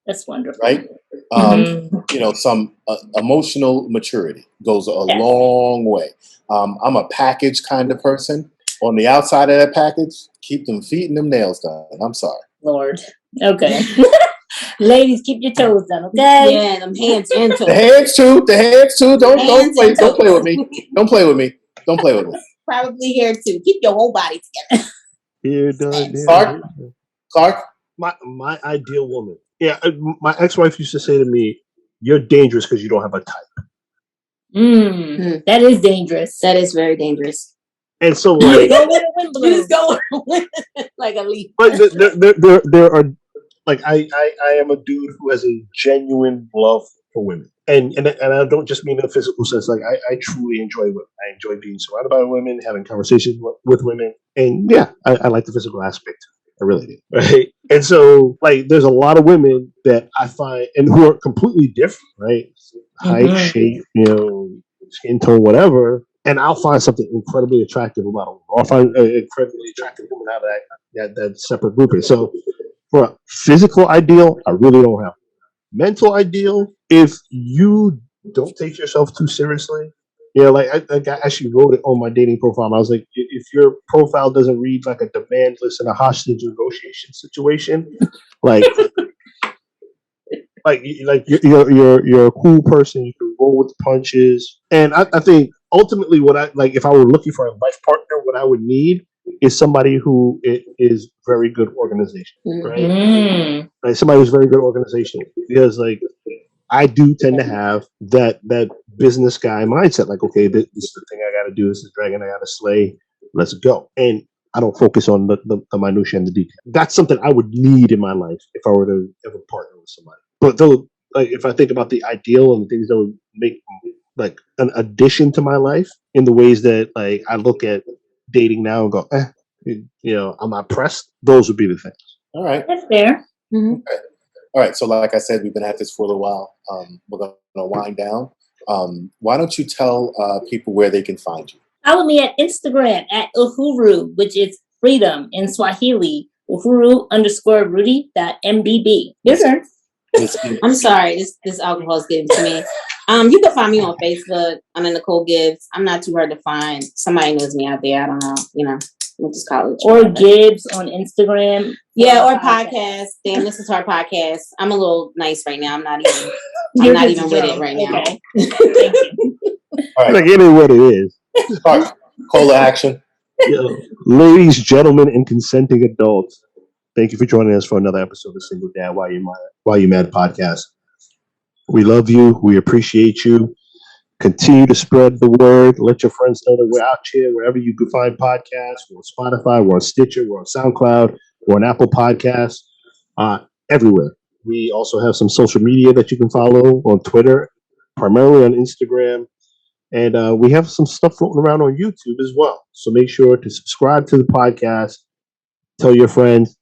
That's wonderful.
Right? You know, some emotional maturity goes a long way. I'm a package kind of person. On the outside of that package, keep them feet and them nails done. I'm sorry.
Lord. Okay. Ladies, keep your toes done, okay?
Yeah, them hands and toes.
The hands too. Don't play with me. Don't play with me.
Probably hair too. Keep your whole body together.
Here does
Clarke?
My ideal woman. Yeah, my ex-wife used to say to me, "You're dangerous because you don't have a type."
That is dangerous.
That is very dangerous.
And so, like,
go with a wind blows.
Just go with like a leaf.
But there are, like, I am a dude who has a genuine love for women, and I don't just mean in a physical sense. Like, I truly enjoy women. I enjoy being surrounded by women, having conversations with women, and yeah, I like the physical aspect. I really do. Right. And so, like, there's a lot of women that I find and who are completely different, right? Height, shape, skin tone, whatever. And I'll find something incredibly attractive about a woman. I'll find an incredibly attractive woman out of that separate grouping. So for a physical ideal, I really don't have. Mental ideal, if you don't take yourself too seriously, like I actually wrote it on my dating profile. I was like, if your profile doesn't read like a demand list in a hostage negotiation situation, like you're a cool person, you can roll with the punches. And I think ultimately what I like, if I were looking for a life partner, what I would need is somebody who is very good organization, right? Like somebody who's very good organization, because like I do tend to have that business guy mindset. Like, okay, this is the thing I got to do. This is the dragon I got to slay. Let's go. And I don't focus on the minutia and the detail. That's something I would need in my life if I were to ever partner with somebody. But though, like, if I think about the ideal and the things that would make like an addition to my life in the ways that like I look at dating now and go, I'm not pressed. Those would be the things.
All right.
That's fair.
Okay. All right. So like I said, we've been at this for a little while. We're going to wind down. Why don't you tell people where they can find you?
Follow me at Instagram at Uhuru, which is freedom in Swahili. Uhuru_Rudy.mbb. Your turn.
I'm sorry, this alcohol is getting to me. You can find me on Facebook. I'm in Nicole Gibbs. I'm not too hard to find. Somebody knows me out there. I don't know. went to college.
Or Gibbs on Instagram.
Yeah, or podcast. Damn, this is our podcast. I'm a little nice right now. I'm not even with it right now.
Thank you.
All right.
Like it is what it is.
All right. Call to action.
Yo, ladies, gentlemen, and consenting adults, thank you for joining us for another episode of Single Dad Why You Mad podcast. We love you. We appreciate you. Continue to spread the word. Let your friends know that we're out here wherever you can find podcasts. We're on Spotify. We're on Stitcher. We're on SoundCloud. We're on Apple Podcasts. Everywhere. We also have some social media that you can follow on Twitter, primarily on Instagram. And we have some stuff floating around on YouTube as well. So make sure to subscribe to the podcast. Tell your friends.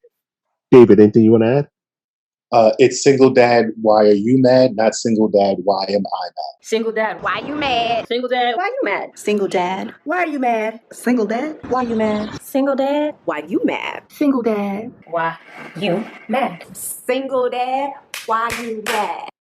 David, anything you want to add?
It's Single Dad, Why Are You Mad? Not Single Dad, Why Am I Mad?
Single Dad, why you mad? Single Dad, why you mad? Single Dad, why are you mad? Single Dad, why you mad? Single Dad, why you mad? Single Dad, why you mad? Single Dad, why you mad?